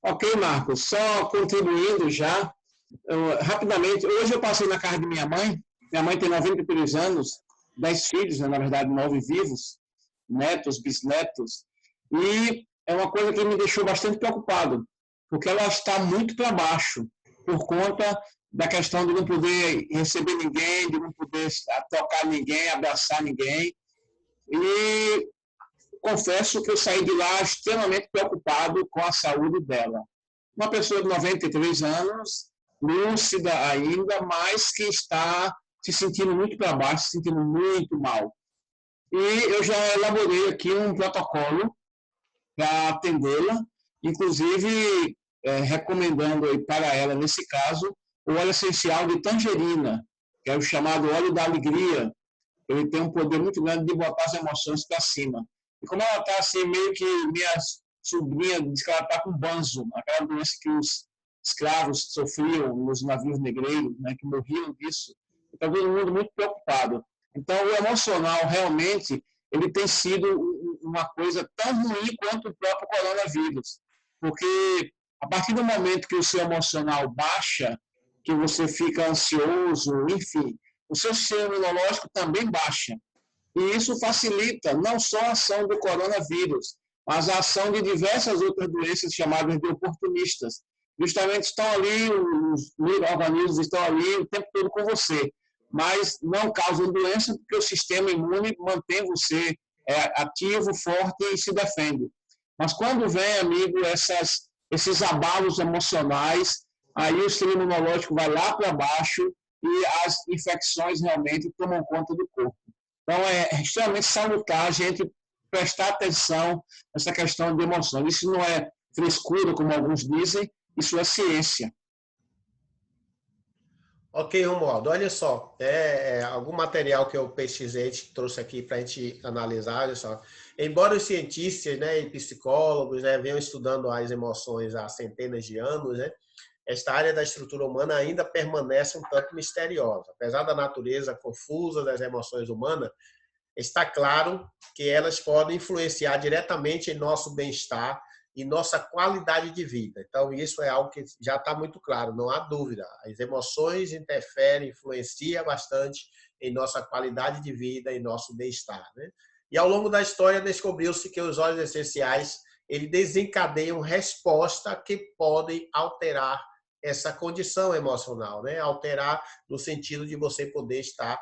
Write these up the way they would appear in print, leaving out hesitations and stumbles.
Ok, Marcos, só contribuindo já, rapidamente, hoje eu passei na casa de minha mãe tem 93 anos, 10 filhos, né, na verdade 9 vivos, netos, bisnetos, e é uma coisa que me deixou bastante preocupado, porque ela está muito para baixo, por conta da questão de não poder receber ninguém, de não poder tocar ninguém, abraçar ninguém, e confesso que eu saí de lá extremamente preocupado com a saúde dela. Uma pessoa de 93 anos, lúcida ainda, mas que está se sentindo muito para baixo, se sentindo muito mal. E eu já elaborei aqui um protocolo para atendê-la, inclusive recomendando aí para ela, nesse caso, o óleo essencial de tangerina, que é o chamado óleo da alegria. Ele tem um poder muito grande de botar as emoções para cima. E como ela está assim, meio que minha sobrinha diz que ela está com banzo, aquela doença que os escravos sofriam nos navios negreiros, né, que morriam disso. Está todo mundo muito preocupado. Então, o emocional, realmente, ele tem sido uma coisa tão ruim quanto o próprio coronavírus. Porque, a partir do momento que o seu emocional baixa, que você fica ansioso, enfim, o seu sistema imunológico também baixa. E isso facilita não só a ação do coronavírus, mas a ação de diversas outras doenças chamadas de oportunistas. Justamente estão ali, os organismos estão ali o tempo todo com você, mas não causam doença porque o sistema imune mantém você ativo, forte e se defende. Mas quando vem, amigo, esses abalos emocionais, aí o sistema imunológico vai lá para baixo e as infecções realmente tomam conta do corpo. Então, é extremamente salutar a gente prestar atenção nessa questão de emoções. Isso não é frescura, como alguns dizem, isso é ciência. Ok, Romualdo, olha só, algum material que eu pesquisei, trouxe aqui para a gente analisar, olha só. Embora os cientistas, né, e psicólogos, né, venham estudando as emoções há centenas de anos, né, esta área da estrutura humana ainda permanece um tanto misteriosa. Apesar da natureza confusa das emoções humanas, está claro que elas podem influenciar diretamente em nosso bem-estar e nossa qualidade de vida. Então, isso é algo que já está muito claro, não há dúvida. As emoções interferem, influenciam bastante em nossa qualidade de vida e nosso bem-estar, né? E ao longo da história descobriu-se que os óleos essenciais eles desencadeiam respostas que podem alterar essa condição emocional, né? Alterar no sentido de você poder estar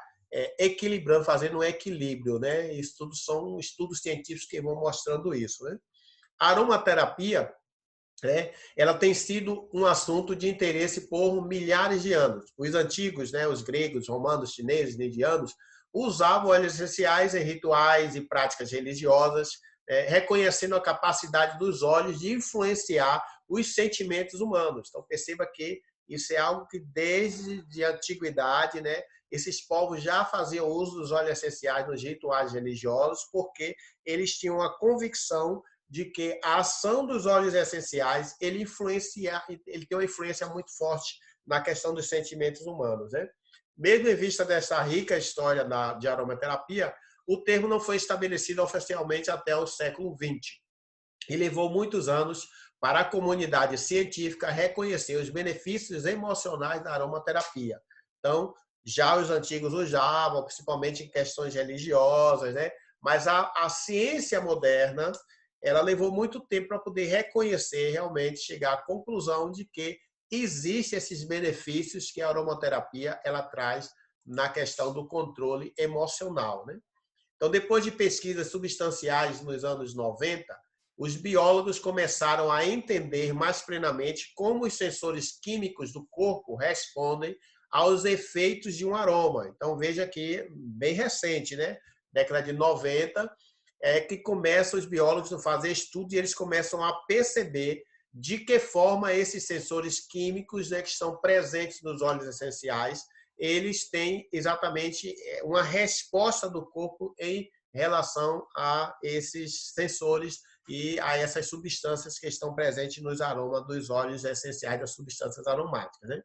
equilibrando, fazendo um equilíbrio, né? Isso tudo são estudos científicos que vão mostrando isso, né? A aromaterapia, né, ela tem sido um assunto de interesse por milhares de anos. Os antigos, né, os gregos, romanos, chineses, indianos, usavam óleos essenciais em rituais e práticas religiosas, reconhecendo a capacidade dos óleos de influenciar os sentimentos humanos. Então, perceba que isso é algo que desde a antiguidade, né, esses povos já faziam uso dos óleos essenciais nos rituais religiosos, porque eles tinham a convicção de que a ação dos óleos essenciais ele tem uma influência muito forte na questão dos sentimentos humanos, né? Mesmo em vista dessa rica história de aromaterapia, o termo não foi estabelecido oficialmente até o século XX e levou muitos anos para a comunidade científica reconhecer os benefícios emocionais da aromaterapia. Então, já os antigos usavam, principalmente em questões religiosas, né? Mas a ciência moderna ela levou muito tempo para poder reconhecer, realmente chegar à conclusão de que existem esses benefícios que a aromaterapia ela traz na questão do controle emocional, né? Então, depois de pesquisas substanciais nos anos 90, os biólogos começaram a entender mais plenamente como os sensores químicos do corpo respondem aos efeitos de um aroma. Então, veja aqui, bem recente, né? Década de 90, que começam os biólogos a fazer estudos e eles começam a perceber de que forma esses sensores químicos, né, que estão presentes nos óleos essenciais, eles têm exatamente uma resposta do corpo em relação a esses sensores e a essas substâncias que estão presentes nos aromas dos óleos essenciais, das substâncias aromáticas, né?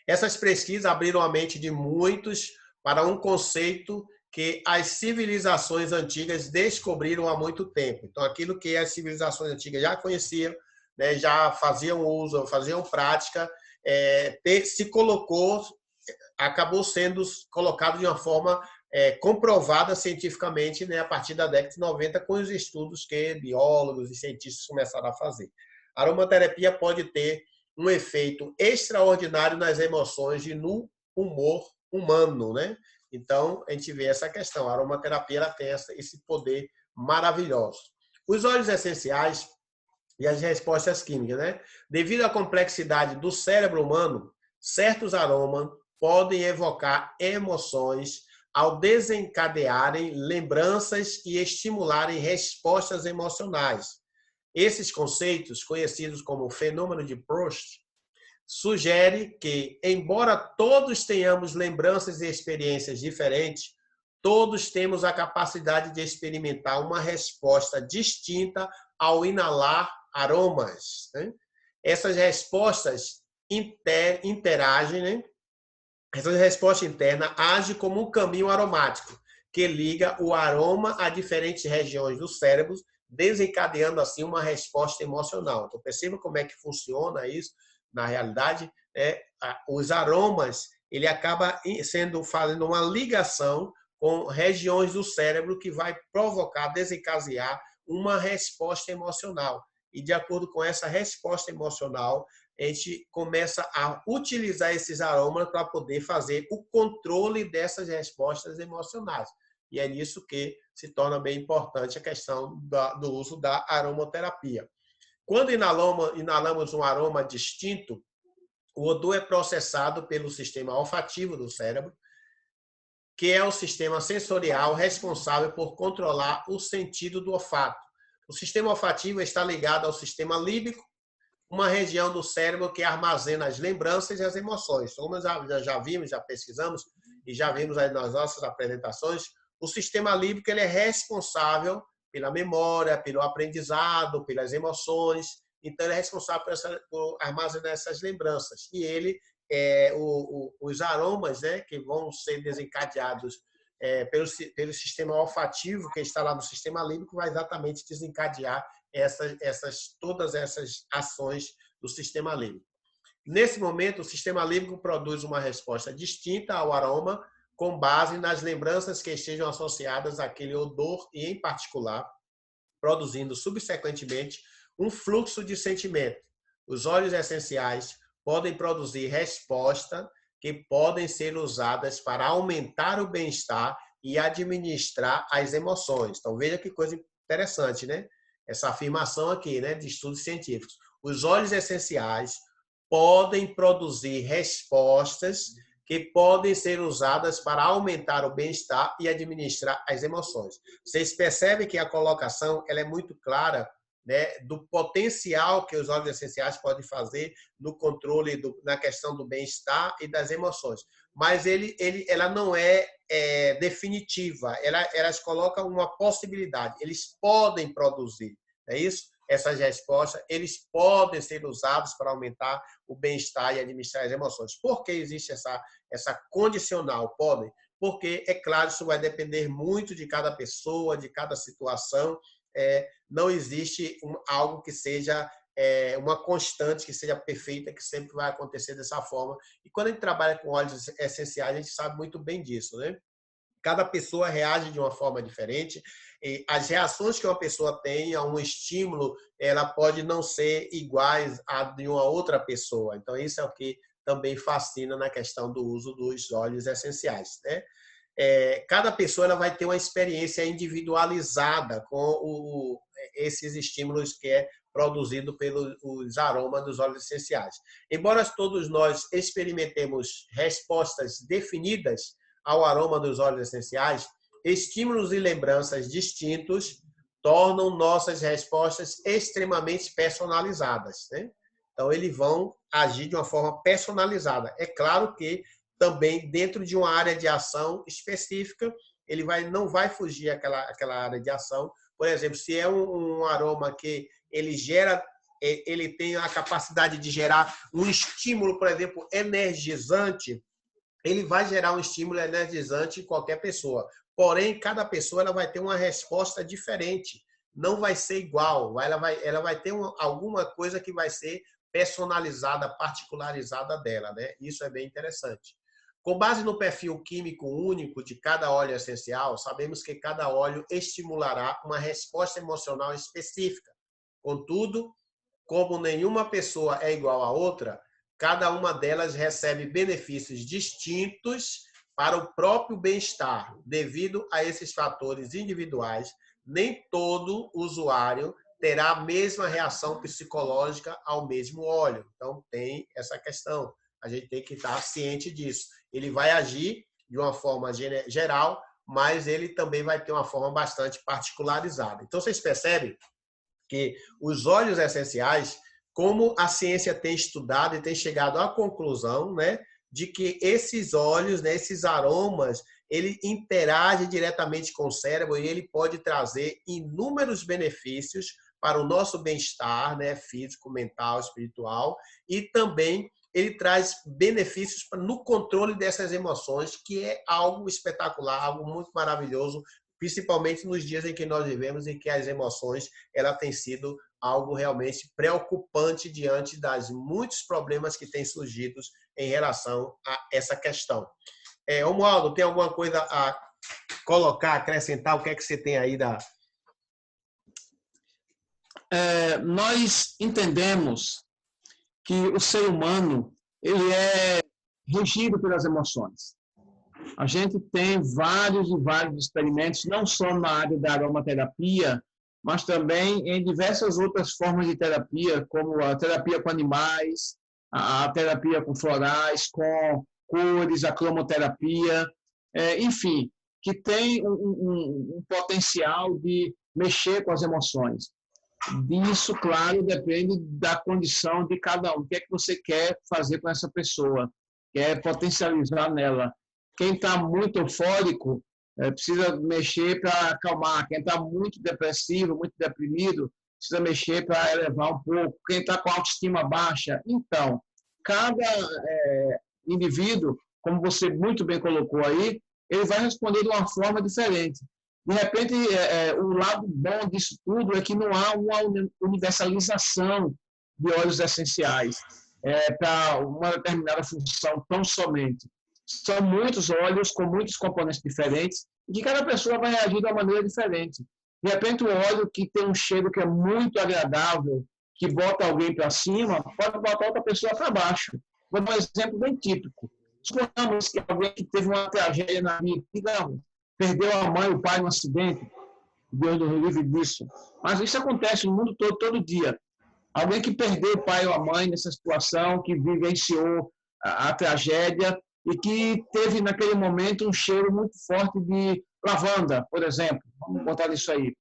Essas pesquisas abriram a mente de muitos para um conceito que as civilizações antigas descobriram há muito tempo. Então, aquilo que as civilizações antigas já conheciam, né, já faziam uso, faziam prática, acabou sendo colocado de uma forma comprovada cientificamente, né, a partir da década de 90, com os estudos que biólogos e cientistas começaram a fazer. A aromaterapia pode ter um efeito extraordinário nas emoções e no humor humano, né? Então, a gente vê essa questão. A aromaterapia ela tem esse poder maravilhoso. Os óleos essenciais e as respostas químicas, né? Devido à complexidade do cérebro humano, certos aromas podem evocar emoções ao desencadearem lembranças e estimularem respostas emocionais. Esses conceitos, conhecidos como fenômeno de Proust, sugere que, embora todos tenhamos lembranças e experiências diferentes, todos temos a capacidade de experimentar uma resposta distinta ao inalar aromas, né? Essas respostas interagem, né? Essa resposta interna age como um caminho aromático que liga o aroma a diferentes regiões do cérebro, desencadeando assim uma resposta emocional. Então perceba como é que funciona isso na realidade. Os aromas ele acaba fazendo uma ligação com regiões do cérebro que vai provocar, desencadear uma resposta emocional. E de acordo com essa resposta emocional, a gente começa a utilizar esses aromas para poder fazer o controle dessas respostas emocionais. E é nisso que se torna bem importante a questão do uso da aromaterapia. Quando inalamos um aroma distinto, o odor é processado pelo sistema olfativo do cérebro, que é o sistema sensorial responsável por controlar o sentido do olfato. O sistema olfativo está ligado ao sistema límbico, uma região do cérebro que armazena as lembranças e as emoções. Como já vimos, já pesquisamos e já vimos aí nas nossas apresentações, o sistema límbico ele é responsável pela memória, pelo aprendizado, pelas emoções. Então, ele é responsável por armazenar essas lembranças. E ele, os aromas, né, que vão ser desencadeados pelo sistema olfativo, que está lá no sistema límbico, vai exatamente desencadear todas essas ações do sistema límbico. Nesse momento, o sistema límbico produz uma resposta distinta ao aroma com base nas lembranças que estejam associadas àquele odor e, em particular, produzindo subsequentemente um fluxo de sentimento. Os óleos essenciais podem produzir respostas que podem ser usadas para aumentar o bem-estar e administrar as emoções. Então, veja que coisa interessante, né? Essa afirmação aqui, né, de estudos científicos. Os óleos essenciais podem produzir respostas que podem ser usadas para aumentar o bem-estar e administrar as emoções. Vocês percebem que a colocação ela é muito clara, né, do potencial que os óleos essenciais podem fazer no controle, na questão do bem-estar e das emoções. Mas ela não é definitiva, elas colocam uma possibilidade, eles podem produzir, é isso? Essas respostas, eles podem ser usados para aumentar o bem-estar e administrar as emoções. Por que existe essa condicional? Podem? Porque, é claro, isso vai depender muito de cada pessoa, de cada situação. Não existe algo que seja uma constante, que seja perfeita, que sempre vai acontecer dessa forma. E quando a gente trabalha com óleos essenciais, a gente sabe muito bem disso, né? Cada pessoa reage de uma forma diferente. E as reações que uma pessoa tem a um estímulo, ela pode não ser iguais à de uma outra pessoa. Então, isso é o que também fascina na questão do uso dos óleos essenciais, né? Cada pessoa ela vai ter uma experiência individualizada com esses estímulos que é produzido pelos aromas dos óleos essenciais. Embora todos nós experimentemos respostas definidas ao aroma dos óleos essenciais, estímulos e lembranças distintos tornam nossas respostas extremamente personalizadas, né? Então, eles vão agir de uma forma personalizada. É claro que também dentro de uma área de ação específica, ele não vai fugir aquela área de ação. Por exemplo, se é um aroma que ele tem a capacidade de gerar um estímulo, por exemplo, energizante, ele vai gerar um estímulo energizante em qualquer pessoa. Porém, cada pessoa ela vai ter uma resposta diferente. não vai ser igual. Ela vai ter alguma coisa que vai ser personalizada, particularizada dela, né? Isso é bem interessante. Com base no perfil químico único de cada óleo essencial, sabemos que cada óleo estimulará uma resposta emocional específica. Contudo, como nenhuma pessoa é igual à outra, cada uma delas recebe benefícios distintos para o próprio bem-estar. Devido a esses fatores individuais, nem todo usuário terá a mesma reação psicológica ao mesmo óleo. Então, tem essa questão. A gente tem que estar ciente disso. Ele vai agir de uma forma geral, mas ele também vai ter uma forma bastante particularizada. Então, vocês percebem que os óleos essenciais, como a ciência tem estudado e tem chegado à conclusão, né, de que esses óleos, né, esses aromas, ele interage diretamente com o cérebro e ele pode trazer inúmeros benefícios para o nosso bem-estar, né, físico, mental, espiritual, e também ele traz benefícios no controle dessas emoções, que é algo espetacular, algo muito maravilhoso, principalmente nos dias em que nós vivemos, em que as emoções ela tem sido algo realmente preocupante diante das muitos problemas que têm surgido em relação a essa questão. Romualdo, tem alguma coisa a colocar, acrescentar? O que é que você tem aí da... Nós entendemos que o ser humano ele é regido pelas emoções. A gente tem vários e vários experimentos, não só na área da aromaterapia, mas também em diversas outras formas de terapia, como a terapia com animais, a terapia com florais, com cores, a cromoterapia, enfim, que tem um potencial de mexer com as emoções. Disso, claro, depende da condição de cada um. O que é que você quer fazer com essa pessoa? Quer potencializar nela. Quem está muito eufórico precisa mexer para acalmar. Quem está muito depressivo, muito deprimido, precisa mexer para elevar um pouco. Quem está com autoestima baixa. Então, cada indivíduo, como você muito bem colocou aí, ele vai responder de uma forma diferente. De repente, o lado bom disso tudo é que não há uma universalização de óleos essenciais para uma determinada função tão somente. São muitos óleos com muitos componentes diferentes e que cada pessoa vai reagir de uma maneira diferente. De repente, um óleo que tem um cheiro que é muito agradável, que bota alguém para cima, pode botar outra pessoa para baixo. Vou dar um exemplo bem típico. Suponhamos que alguém que teve uma tragédia na vida, digamos, perdeu a mãe e o pai num acidente, Deus nos livre disso. Mas isso acontece no mundo todo dia. Alguém que perdeu o pai ou a mãe nessa situação, que vivenciou a tragédia e que teve naquele momento um cheiro muito forte de lavanda, por exemplo. Vamos botar isso aí.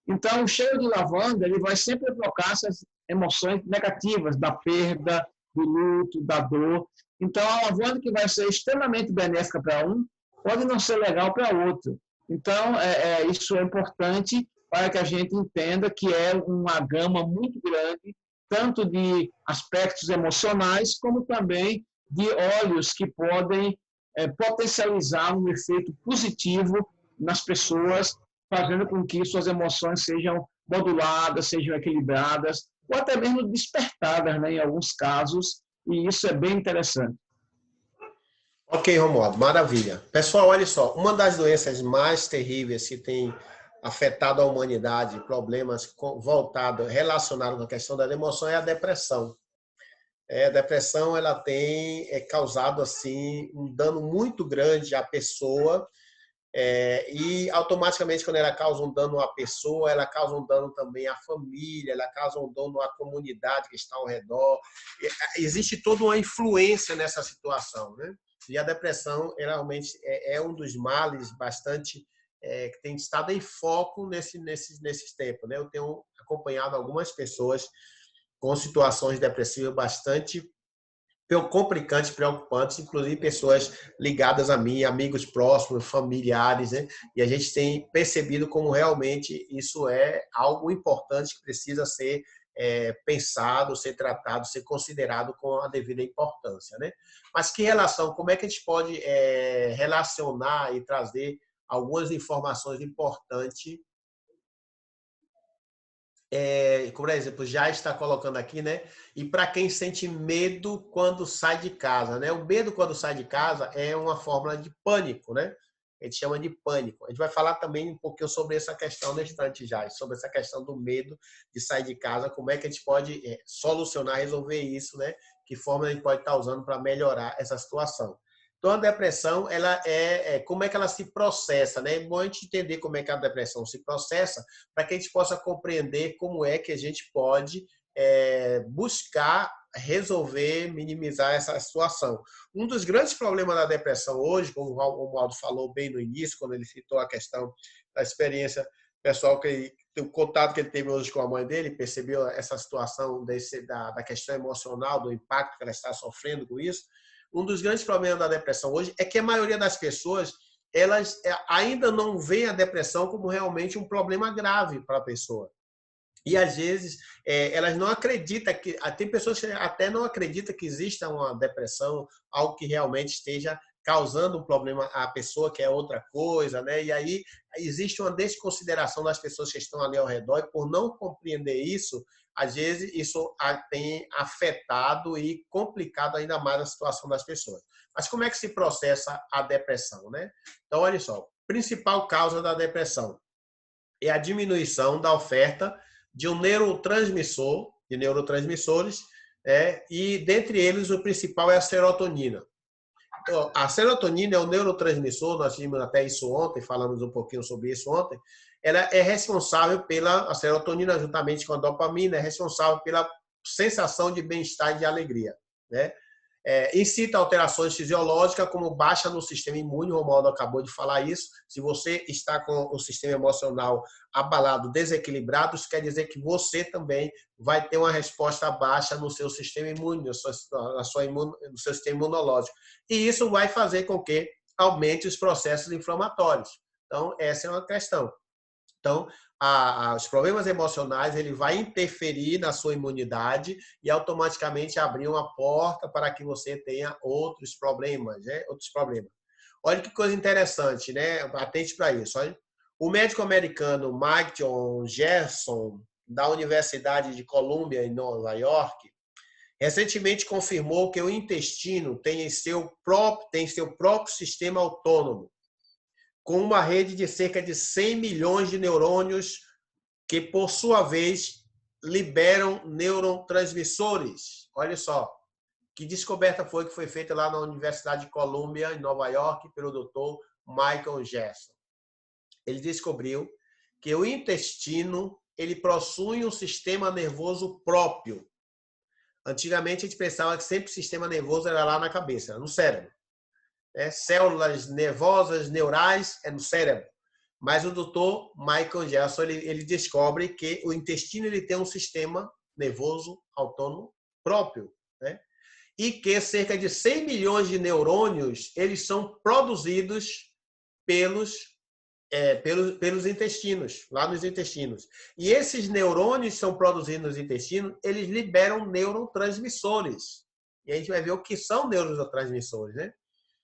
Então, o cheiro de lavanda ele vai sempre provocar essas emoções negativas da perda, do luto, da dor. Então, a lavanda que vai ser extremamente benéfica para um, pode não ser legal para outro. Então, isso é importante para que a gente entenda que é uma gama muito grande, tanto de aspectos emocionais, como também de óleos que podem potencializar um efeito positivo nas pessoas, fazendo com que suas emoções sejam moduladas, sejam equilibradas, ou até mesmo despertadas, né, em alguns casos, e isso é bem interessante. Ok, Romualdo, maravilha. Pessoal, olha só, uma das doenças mais terríveis que tem afetado a humanidade, problemas voltados, relacionados com a questão da emoção, é a depressão. A depressão ela tem causado assim um dano muito grande à pessoa e automaticamente quando ela causa um dano à pessoa, ela causa um dano também à família, ela causa um dano à comunidade que está ao redor. Existe toda uma influência nessa situação, né? E a depressão realmente é um dos males bastante que tem estado em foco nesses tempos, né? Eu tenho acompanhado algumas pessoas com situações depressivas bastante complicantes, preocupantes, inclusive pessoas ligadas a mim, amigos próximos, familiares, né? E a gente tem percebido como realmente isso é algo importante que precisa ser pensado, ser tratado, ser considerado com a devida importância, né? Mas que relação, como é que a gente pode relacionar e trazer algumas informações importantes por exemplo, já está colocando aqui, né? E para quem sente medo quando sai de casa, né? O medo quando sai de casa é uma fórmula de pânico, né? A gente chama de pânico. A gente vai falar também um pouquinho sobre essa questão no instante já, sobre essa questão do medo de sair de casa, como é que a gente pode solucionar, resolver isso, né? Que forma a gente pode estar usando para melhorar essa situação. Então, a depressão, ela como é que ela se processa, né? É bom a gente entender como é que a depressão se processa para que a gente possa compreender como é que a gente pode buscar resolver, minimizar essa situação. Um dos grandes problemas da depressão hoje, como o Aldo falou bem no início, quando ele citou a questão da experiência pessoal, o contato que ele teve hoje com a mãe dele, percebeu essa situação da questão emocional, do impacto que ela está sofrendo com isso. Um dos grandes problemas da depressão hoje é que a maioria das pessoas elas ainda não vê a depressão como realmente um problema grave para a pessoa. E, às vezes, elas não acreditam que... Tem pessoas que até não acreditam que exista uma depressão, algo que realmente esteja causando um problema à pessoa, que é outra coisa, né? E aí existe uma desconsideração das pessoas que estão ali ao redor, e por não compreender isso, às vezes isso tem afetado e complicado ainda mais a situação das pessoas. Mas como é que se processa a depressão, né? Então, olha só, principal causa da depressão é a diminuição da oferta de um neurotransmissor, de neurotransmissores, e dentre eles o principal é a serotonina. A serotonina é um neurotransmissor, nós vimos até isso ontem, falamos um pouquinho sobre isso ontem. Ela é responsável a serotonina, juntamente com a dopamina, é responsável pela sensação de bem-estar e de alegria, né? Incita alterações fisiológicas, como baixa no sistema imune, o Romualdo acabou de falar isso. Se você está com o sistema emocional abalado, desequilibrado, isso quer dizer que você também vai ter uma resposta baixa no seu sistema imune, no seu sistema imunológico. E isso vai fazer com que aumente os processos inflamatórios. Então, essa é uma questão. Então, os problemas emocionais, ele vai interferir na sua imunidade e automaticamente abrir uma porta para que você tenha outros problemas, né? Outros problemas. Olha que coisa interessante, né? Atente para isso. Olha. O médico americano Michael Gerson, da Universidade de Columbia, em Nova York, recentemente confirmou que o intestino tem seu próprio sistema autônomo, com uma rede de cerca de 100 milhões de neurônios que, por sua vez, liberam neurotransmissores. Olha só, que descoberta foi que foi feita lá na Universidade de Columbia, em Nova York, pelo Dr. Michael Gerson. Ele descobriu que o intestino ele possui um sistema nervoso próprio. Antigamente, a gente pensava que sempre o sistema nervoso era lá na cabeça, no cérebro. Células nervosas, neurais, é no cérebro. Mas o Dr. Michael Gerson, ele descobre que o intestino ele tem um sistema nervoso autônomo próprio, né? E que cerca de 100 milhões de neurônios eles são produzidos pelos intestinos, lá nos intestinos. E esses neurônios são produzidos nos intestinos, eles liberam neurotransmissores. E a gente vai ver o que são neurotransmissores, né?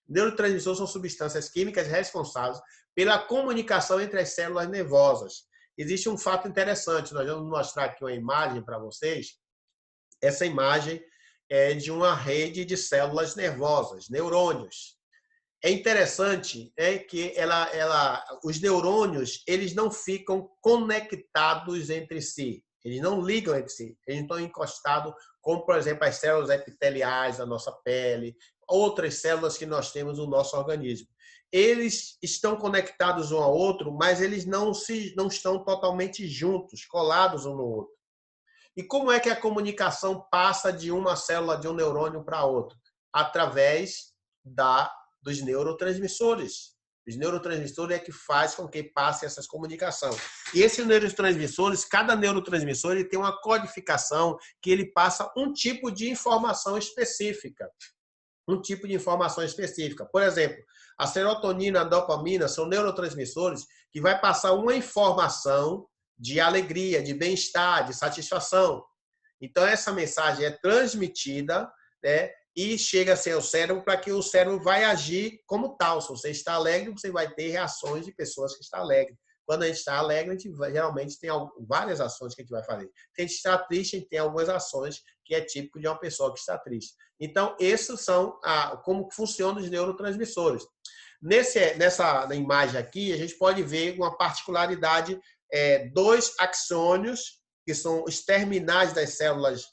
Neurotransmissores são substâncias químicas responsáveis pela comunicação entre as células nervosas. Existe um fato interessante, nós vamos mostrar aqui uma imagem para vocês. Essa imagem é de uma rede de células nervosas, neurônios. É interessante que os neurônios eles não ficam conectados entre si, eles não ligam entre si, eles estão encostados, como, por exemplo, as células epiteliais da nossa pele, outras células que nós temos no nosso organismo. Eles estão conectados um ao outro, mas eles não estão totalmente juntos, colados um no outro. E como é que a comunicação passa de uma célula, de um neurônio para outro? Através dos neurotransmissores. Os neurotransmissores é que faz com que passe essa comunicação. E esses neurotransmissores, cada neurotransmissor ele tem uma codificação que ele passa um tipo de informação específica. Um tipo de informação específica. Por exemplo, a serotonina e a dopamina são neurotransmissores que vai passar uma informação de alegria, de bem-estar, de satisfação. Então, essa mensagem é transmitida, né, e chega a ser o cérebro para que o cérebro vai agir como tal. Se você está alegre, você vai ter reações de pessoas que estão alegres. Quando a gente está alegre, a gente geralmente tem várias ações que a gente vai fazer. Se a gente está triste, a gente tem algumas ações que é típico de uma pessoa que está triste. Então, esses são como funcionam os neurotransmissores. Nessa imagem aqui, a gente pode ver uma particularidade, dois axônios, que são os terminais das células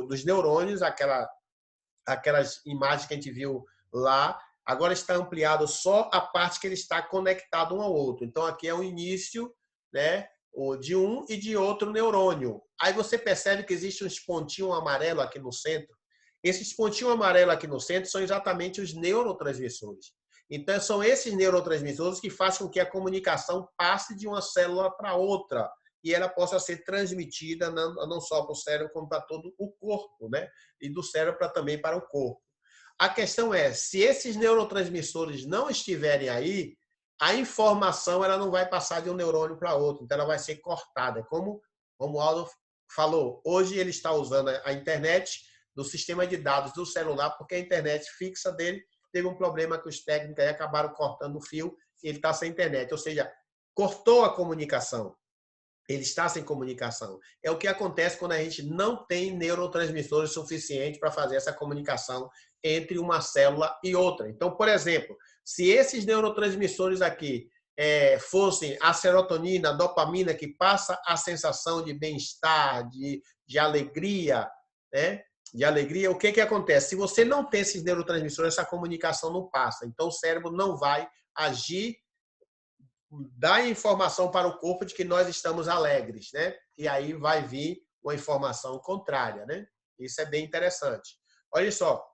dos neurônios, aquelas imagens que a gente viu lá. Agora está ampliado só a parte que ele está conectado um ao outro. Então, aqui é o início, né, de um e de outro neurônio. Aí você percebe que existe um pontinho amarelo aqui no centro. Esses pontinhos amarelos aqui no centro são exatamente os neurotransmissores. Então, são esses neurotransmissores que fazem com que a comunicação passe de uma célula para outra e ela possa ser transmitida não só para o cérebro, como para todo o corpo, né? E do cérebro também para o corpo. A questão é, se esses neurotransmissores não estiverem aí, a informação ela não vai passar de um neurônio para outro, então ela vai ser cortada. Como o Aldo falou, hoje ele está usando a internet do sistema de dados do celular, porque a internet fixa dele teve um problema que os técnicos aí acabaram cortando o fio e ele está sem internet. Ou seja, cortou a comunicação. Ele está sem comunicação. É o que acontece quando a gente não tem neurotransmissores suficientes para fazer essa comunicação entre uma célula e outra. Então, por exemplo, se esses neurotransmissores aqui fossem a serotonina, a dopamina, que passa a sensação de bem-estar, de alegria, né? De alegria, o que acontece? Se você não tem esses neurotransmissores, essa comunicação não passa. Então, o cérebro não vai agir, dar informação para o corpo de que nós estamos alegres, né? E aí vai vir uma informação contrária, né? Isso é bem interessante. Olha só,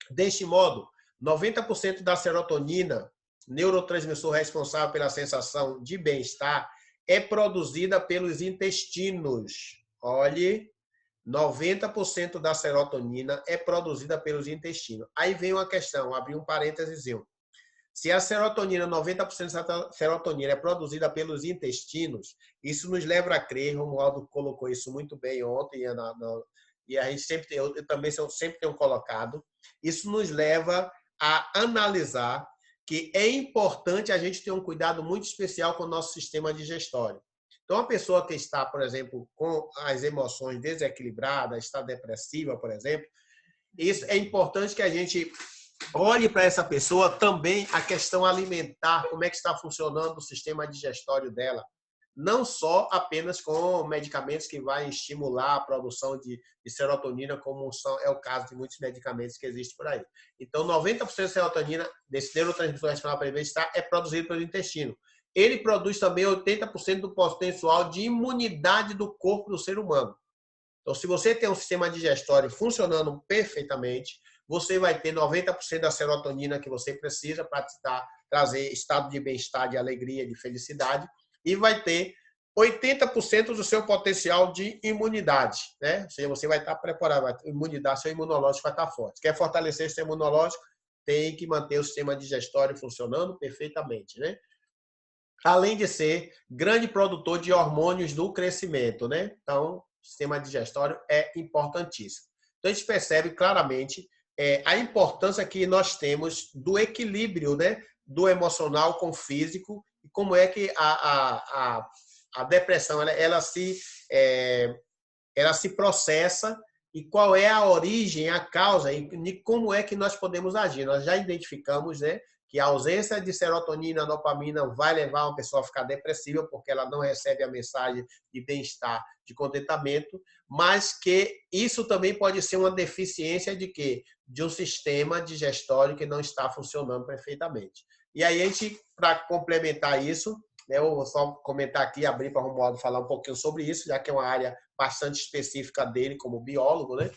deste modo, 90% da serotonina, neurotransmissor responsável pela sensação de bem-estar, é produzida pelos intestinos. Olhe, 90% da serotonina é produzida pelos intestinos. Aí vem uma questão, abri um parênteses. Se a serotonina, 90% da serotonina é produzida pelos intestinos, isso nos leva a crer, Romualdo colocou isso muito bem ontem, e a gente sempre eu também sempre tenho colocado, isso nos leva a analisar que é importante a gente ter um cuidado muito especial com o nosso sistema digestório. Então, a pessoa que está, por exemplo, com as emoções desequilibradas, está depressiva, por exemplo, isso é importante que a gente olhe para essa pessoa também a questão alimentar, como é que está funcionando o sistema digestório dela. Não só apenas com medicamentos que vão estimular a produção de serotonina, como é o caso de muitos medicamentos que existem por aí. Então, 90% da serotonina, desse neurotransmissor responsável pelo bem-estar, é produzido pelo intestino. Ele produz também 80% do potencial de imunidade do corpo do ser humano. Então, se você tem um sistema digestório funcionando perfeitamente, você vai ter 90% da serotonina que você precisa para trazer estado de bem-estar, de alegria, de felicidade, e vai ter 80% do seu potencial de imunidade, né? Ou seja, você vai estar preparado, seu imunológico vai estar forte. Quer fortalecer o sistema imunológico, tem que manter o sistema digestório funcionando perfeitamente, né? Além de ser grande produtor de hormônios do crescimento, né? Então, o sistema digestório é importantíssimo. Então, a gente percebe claramente a importância que nós temos do equilíbrio, né? Do emocional com o físico e como é que a depressão ela se processa e qual é a origem, a causa e como é que nós podemos agir. Nós já identificamos, né, que a ausência de serotonina, dopamina vai levar uma pessoa a ficar depressiva porque ela não recebe a mensagem de bem-estar, de contentamento, mas que isso também pode ser uma deficiência de quê? De um sistema digestório que não está funcionando perfeitamente. E aí, para complementar isso, eu vou só comentar aqui, abrir para o Romualdo falar um pouquinho sobre isso, já que é uma área bastante específica dele como biólogo, né?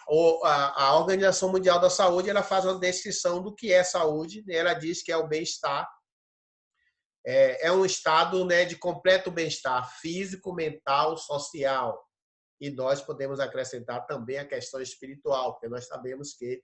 A Organização Mundial da Saúde ela faz uma descrição do que é saúde, né? Ela diz que é o bem-estar, é um estado, né, de completo bem-estar físico, mental, social. E nós podemos acrescentar também a questão espiritual, porque nós sabemos que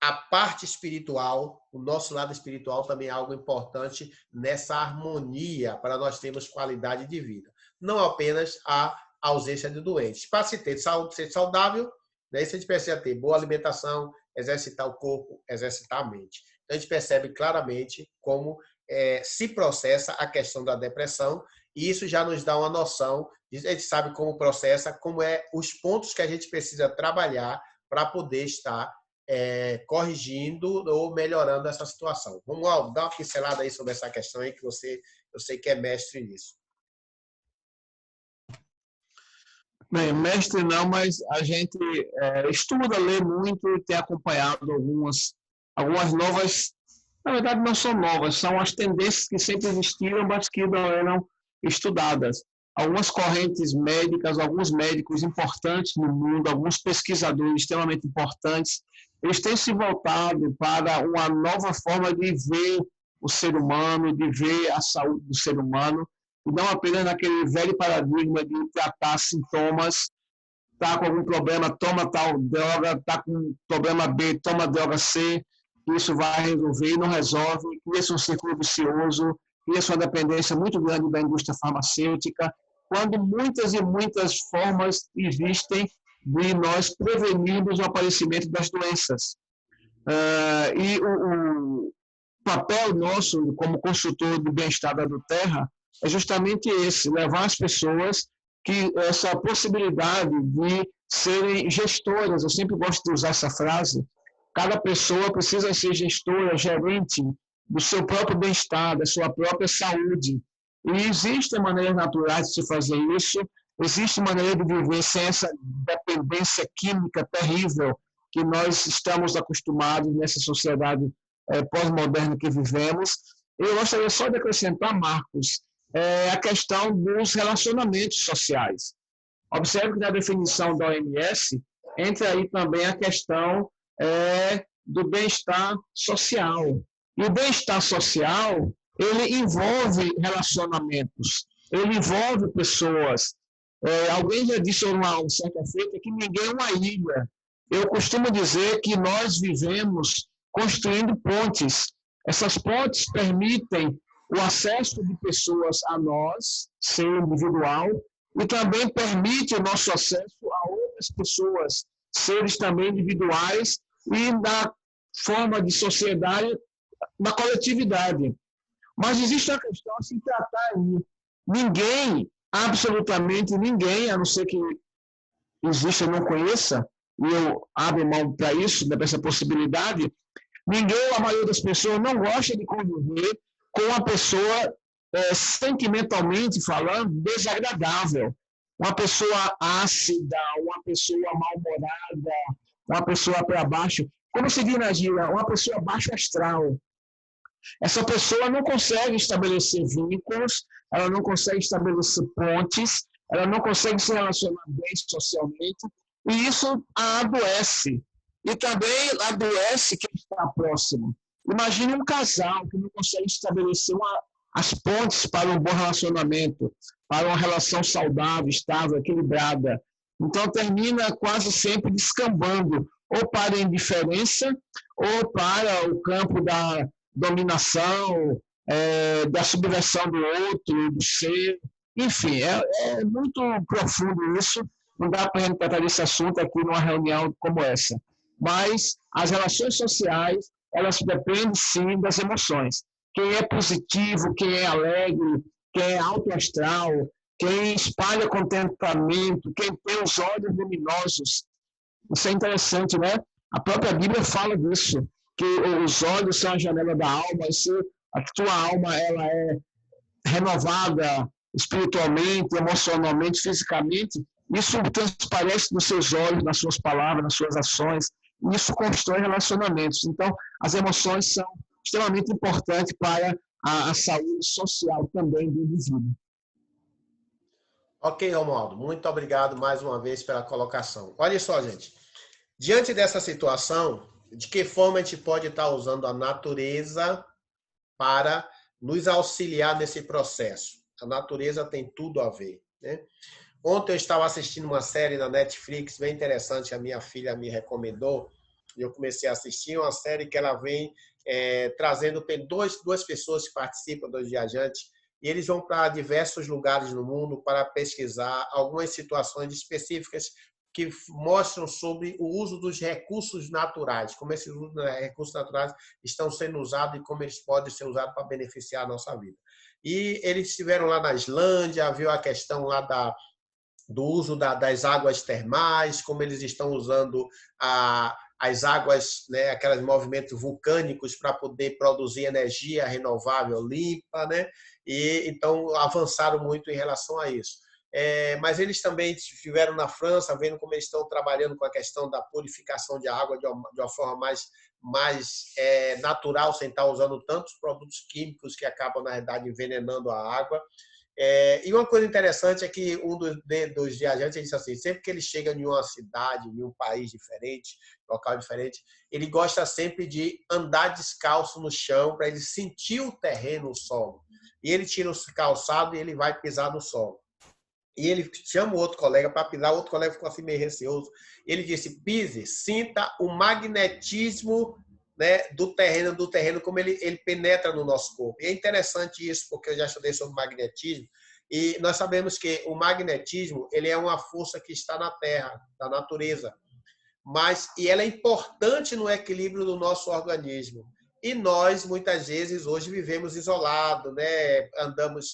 a parte espiritual, o nosso lado espiritual também é algo importante nessa harmonia para nós termos qualidade de vida. Não apenas a ausência de doentes. Para se ter saúde, ser saudável, né, isso a gente precisa ter boa alimentação, exercitar o corpo, exercitar a mente. Então, a gente percebe claramente como se processa a questão da depressão, e isso já nos dá uma noção, a gente sabe como processa, como os pontos que a gente precisa trabalhar para poder estar corrigindo ou melhorando essa situação. Vamos lá, dar uma pincelada aí sobre essa questão aí, que eu sei que é mestre nisso. Bem, mestre não, mas a gente estuda, lê muito e tem acompanhado algumas novas, na verdade não são novas, são as tendências que sempre existiram, mas que não eram estudadas. Algumas correntes médicas, alguns médicos importantes no mundo, alguns pesquisadores extremamente importantes, eles têm se voltado para uma nova forma de ver o ser humano, de ver a saúde do ser humano, e não apenas naquele velho paradigma de tratar sintomas, está com algum problema, toma tal droga, está com problema B, toma droga C, isso vai resolver, e não resolve, cria-se um círculo vicioso, cria-se uma dependência muito grande da indústria farmacêutica, quando muitas e muitas formas existem de nós prevenirmos o aparecimento das doenças. E o papel nosso como consultor do bem-estar da Terra é justamente esse, levar as pessoas que essa possibilidade de serem gestoras, eu sempre gosto de usar essa frase, cada pessoa precisa ser gestora, gerente do seu próprio bem-estar, da sua própria saúde. E existem maneiras naturais de se fazer isso, existe maneira de viver sem essa dependência química terrível que nós estamos acostumados nessa sociedade pós-moderna que vivemos. Eu gostaria só de acrescentar, Marcos, a questão dos relacionamentos sociais. Observe que na definição da OMS entra aí também a questão do bem-estar social. E o bem-estar social, ele envolve relacionamentos, ele envolve pessoas. Alguém já disse uma certa feita que ninguém é uma ilha. Eu costumo dizer que nós vivemos construindo pontes. Essas pontes permitem o acesso de pessoas a nós, ser individual, e também permite o nosso acesso a outras pessoas, seres também individuais, e na forma de sociedade, na coletividade. Mas existe uma questão a se tratar aí. Ninguém, absolutamente ninguém, a não ser que exista ou não conheça, e eu abro mão para isso, para essa possibilidade, ninguém, a maioria das pessoas, não gosta de conviver com uma pessoa, sentimentalmente falando, desagradável. Uma pessoa ácida, uma pessoa mal-humorada, uma pessoa para baixo. Como se diz na gíria, uma pessoa baixo astral. Essa pessoa não consegue estabelecer vínculos, ela não consegue estabelecer pontes, ela não consegue se relacionar bem socialmente, e isso a adoece. E também adoece quem está próximo. Imagine um casal que não consegue estabelecer as pontes para um bom relacionamento, para uma relação saudável, estável, equilibrada. Então, termina quase sempre descambando, ou para a indiferença, ou para o campo da dominação, da subversão do outro, do ser. Enfim, é muito profundo isso. Não dá para a gente tratar desse assunto aqui numa reunião como essa. Mas as relações sociais, elas dependem, sim, das emoções. Quem é positivo, quem é alegre, quem é alto astral, quem espalha contentamento, quem tem os olhos luminosos. Isso é interessante, né? A própria Bíblia fala disso, que os olhos são a janela da alma, e se a tua alma ela é renovada espiritualmente, emocionalmente, fisicamente, isso transparece nos seus olhos, nas suas palavras, nas suas ações, e isso constrói relacionamentos. Então, as emoções são extremamente importantes para a saúde social também do indivíduo. Ok, Romualdo, muito obrigado mais uma vez pela colocação. Olha só, gente, diante dessa situação, de que forma a gente pode estar usando a natureza para nos auxiliar nesse processo? A natureza tem tudo a ver, né? Ontem eu estava assistindo uma série na Netflix bem interessante, a minha filha me recomendou, e eu comecei a assistir uma série que ela vem trazendo, tem duas pessoas que participam, dois viajantes, e eles vão para diversos lugares no mundo para pesquisar algumas situações específicas que mostram sobre o uso dos recursos naturais, como esses recursos naturais estão sendo usados e como eles podem ser usados para beneficiar a nossa vida. E eles estiveram lá na Islândia, viu a questão lá do uso das águas termais, como eles estão usando as águas, né, aqueles movimentos vulcânicos para poder produzir energia renovável limpa, né? E então avançaram muito em relação a isso. Mas eles também estiveram na França, vendo como eles estão trabalhando com a questão da purificação de água de uma forma mais natural, sem estar usando tantos produtos químicos que acabam, na verdade, envenenando a água. E uma coisa interessante é que um dos viajantes disse assim, sempre que ele chega em uma cidade, em um país diferente, local diferente, ele gosta sempre de andar descalço no chão para ele sentir o terreno, o solo. E ele tira o calçado e ele vai pisar no solo. E ele chama o outro colega para pisar, o outro colega ficou assim meio receoso. Ele disse, pise, sinta o magnetismo, né, do terreno como ele penetra no nosso corpo. E é interessante isso, porque eu já estudei sobre magnetismo, e nós sabemos que o magnetismo ele é uma força que está na Terra, da natureza, e ela é importante no equilíbrio do nosso organismo. E nós, muitas vezes, hoje vivemos isolados, né?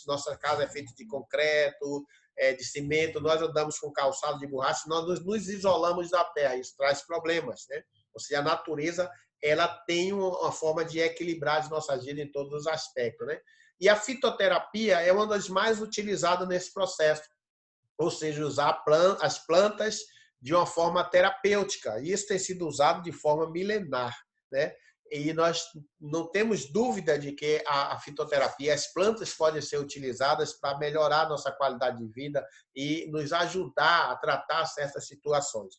Nossa casa é feita de concreto, de cimento, nós andamos com calçado de borracha, nós nos isolamos da terra, isso traz problemas, né? Ou seja, a natureza ela tem uma forma de equilibrar as nossas vidas em todos os aspectos, né? E a fitoterapia é uma das mais utilizadas nesse processo, ou seja, usar as plantas de uma forma terapêutica. E isso tem sido usado de forma milenar, né? E nós não temos dúvida de que a fitoterapia, as plantas podem ser utilizadas para melhorar a nossa qualidade de vida e nos ajudar a tratar certas situações.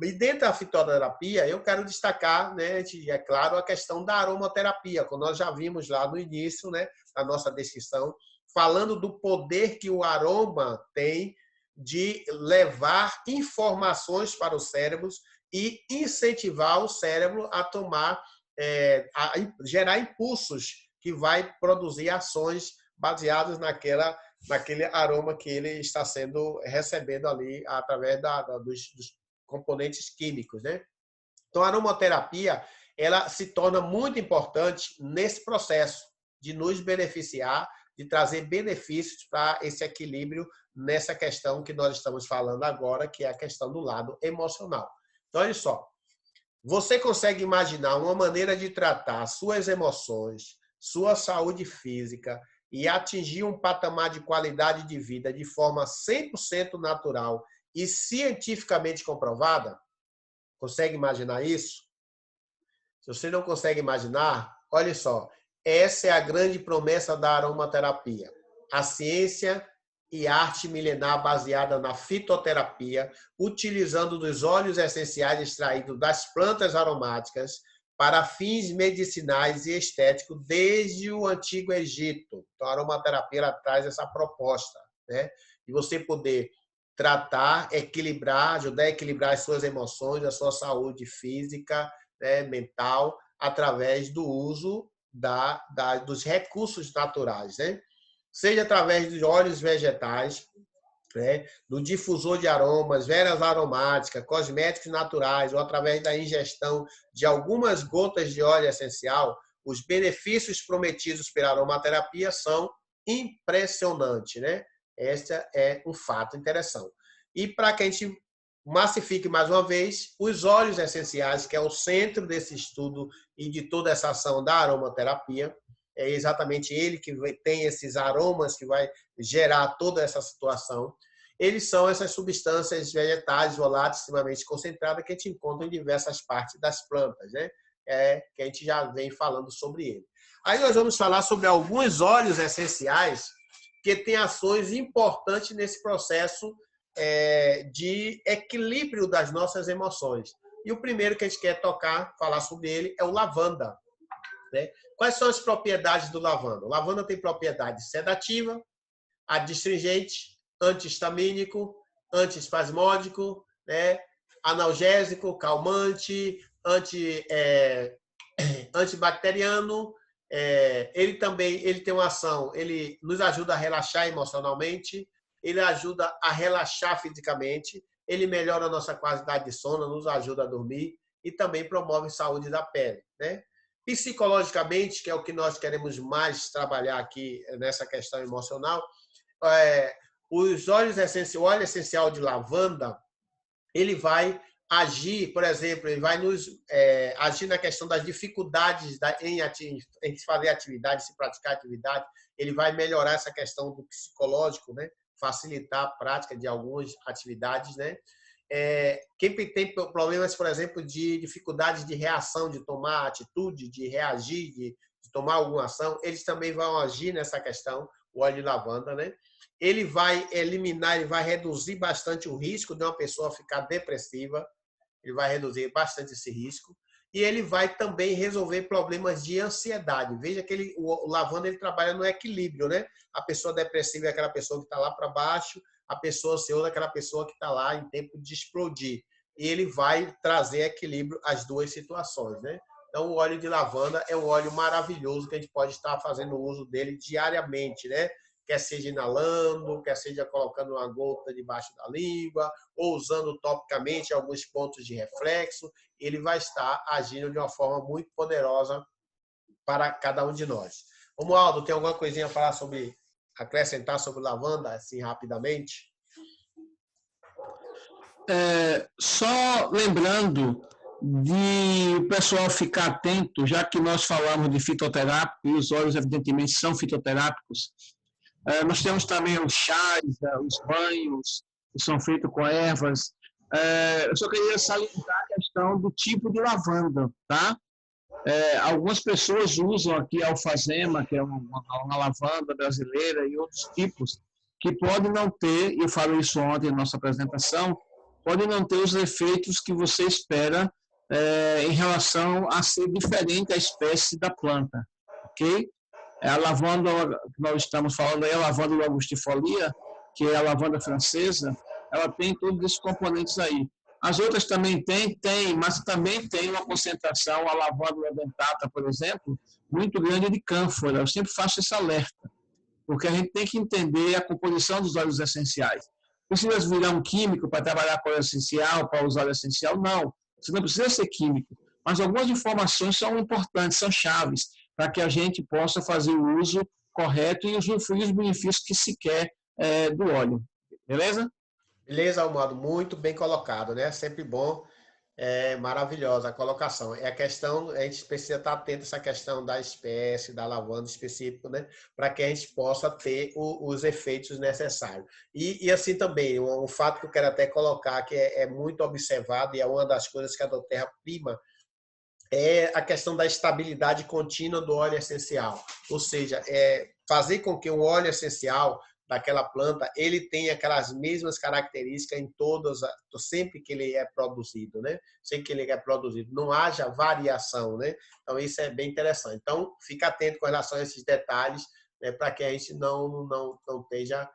E dentro da fitoterapia, eu quero destacar, né, é claro, a questão da aromaterapia, como nós já vimos lá no início, né, da nossa descrição, falando do poder que o aroma tem de levar informações para os cérebros e incentivar o cérebro a tomar, a gerar impulsos que vai produzir ações baseadas naquele aroma que ele está recebendo ali através dos componentes químicos, né? Então, a aromaterapia ela se torna muito importante nesse processo de nos beneficiar, de trazer benefícios para esse equilíbrio nessa questão que nós estamos falando agora, que é a questão do lado emocional. Então, olha só, você consegue imaginar uma maneira de tratar suas emoções, sua saúde física e atingir um patamar de qualidade de vida de forma 100% natural e cientificamente comprovada? Consegue imaginar isso? Se você não consegue imaginar, olha só, essa é a grande promessa da aromaterapia. A ciência e arte milenar baseada na fitoterapia, utilizando dos óleos essenciais extraídos das plantas aromáticas para fins medicinais e estéticos desde o Antigo Egito. Então, a aromaterapia ela traz essa proposta, né? De você poder tratar, equilibrar, ajudar a equilibrar as suas emoções, a sua saúde física, né, mental, através do uso dos recursos naturais, né? Seja através de óleos vegetais, né, do difusor de aromas, velas aromáticas, cosméticos naturais, ou através da ingestão de algumas gotas de óleo essencial, os benefícios prometidos pela aromaterapia são impressionantes, né? Esse é um fato interessante. E para que a gente massifique mais uma vez, os óleos essenciais, que é o centro desse estudo e de toda essa ação da aromaterapia, é exatamente ele que tem esses aromas que vai gerar toda essa situação. Eles são essas substâncias vegetais voláteis extremamente concentradas que a gente encontra em diversas partes das plantas, né? Que a gente já vem falando sobre ele. Aí nós vamos falar sobre alguns óleos essenciais que têm ações importantes nesse processo de equilíbrio das nossas emoções. E o primeiro que a gente quer falar sobre ele é o lavanda, né? Quais são as propriedades do lavanda? O lavanda tem propriedade sedativa, adstringente, antihistamínico, antiespasmódico, né? Analgésico, calmante, antibacteriano. Ele tem uma ação, ele nos ajuda a relaxar emocionalmente, ele ajuda a relaxar fisicamente, ele melhora a nossa qualidade de sono, nos ajuda a dormir e também promove saúde da pele, né? Psicologicamente, que é o que nós queremos mais trabalhar aqui nessa questão emocional, os o óleo essencial de lavanda, ele vai agir, por exemplo, ele vai nos agir na questão das dificuldades em se fazer atividade, se praticar atividade, ele vai melhorar essa questão do psicológico, né? Facilitar a prática de algumas atividades, né? Quem tem problemas, por exemplo, de dificuldades de reação, de tomar atitude, de reagir, de tomar alguma ação, eles também vão agir nessa questão, o óleo de lavanda, né? Ele vai eliminar, ele vai reduzir bastante o risco de uma pessoa ficar depressiva, ele vai reduzir bastante esse risco, e ele vai também resolver problemas de ansiedade. Veja que o lavanda ele trabalha no equilíbrio, né? A pessoa depressiva é aquela pessoa que está lá para baixo, a pessoa ansiosa é aquela pessoa que está lá em tempo de explodir. E ele vai trazer equilíbrio às duas situações, né? Então, o óleo de lavanda é um óleo maravilhoso que a gente pode estar fazendo uso dele diariamente, né? Quer seja inalando, quer seja colocando uma gota debaixo da língua, ou usando topicamente alguns pontos de reflexo, ele vai estar agindo de uma forma muito poderosa para cada um de nós. Romualdo, tem alguma coisinha a falar acrescentar sobre lavanda, assim, rapidamente? Só lembrando de o pessoal ficar atento, já que nós falamos de fitoterápico, e os óleos, evidentemente, são fitoterápicos. Nós temos também os chás, os banhos, que são feitos com ervas. Eu só queria salientar a questão do tipo de lavanda, tá? Algumas pessoas usam aqui a alfazema, que é uma lavanda brasileira, e outros tipos, que podem não ter, e eu falei isso ontem na nossa apresentação, podem não ter os efeitos que você espera em relação a ser diferente a espécie da planta, ok? A lavanda que nós estamos falando aí, a lavanda do Augustifolia, que é a lavanda francesa, ela tem todos esses componentes aí. As outras também tem, mas também tem uma concentração, a lavanda dentata, por exemplo, muito grande de cânfora. Eu sempre faço esse alerta, porque a gente tem que entender a composição dos óleos essenciais. Precisa virar um químico para trabalhar com óleo essencial, para usar óleo essencial? Não, você não precisa ser químico, mas algumas informações são importantes, são chaves, para que a gente possa fazer o uso correto e usufruir os benefícios que se quer do óleo. Beleza? Beleza, Almado, muito bem colocado, né? Sempre bom, maravilhosa a colocação. É a questão, a gente precisa estar atento a essa questão da espécie, da lavanda específica, né? Para que a gente possa ter os efeitos necessários. E assim também, um fato que eu quero até colocar, que é muito observado e é uma das coisas que a Doterra prima, é a questão da estabilidade contínua do óleo essencial. Ou seja, fazer com que o óleo essencial daquela planta, ele tenha aquelas mesmas características em sempre que ele é produzido, né? Sempre que ele é produzido, não haja variação, né? Então, isso é bem interessante. Então, fica atento com relação a esses detalhes, né, para que a gente não esteja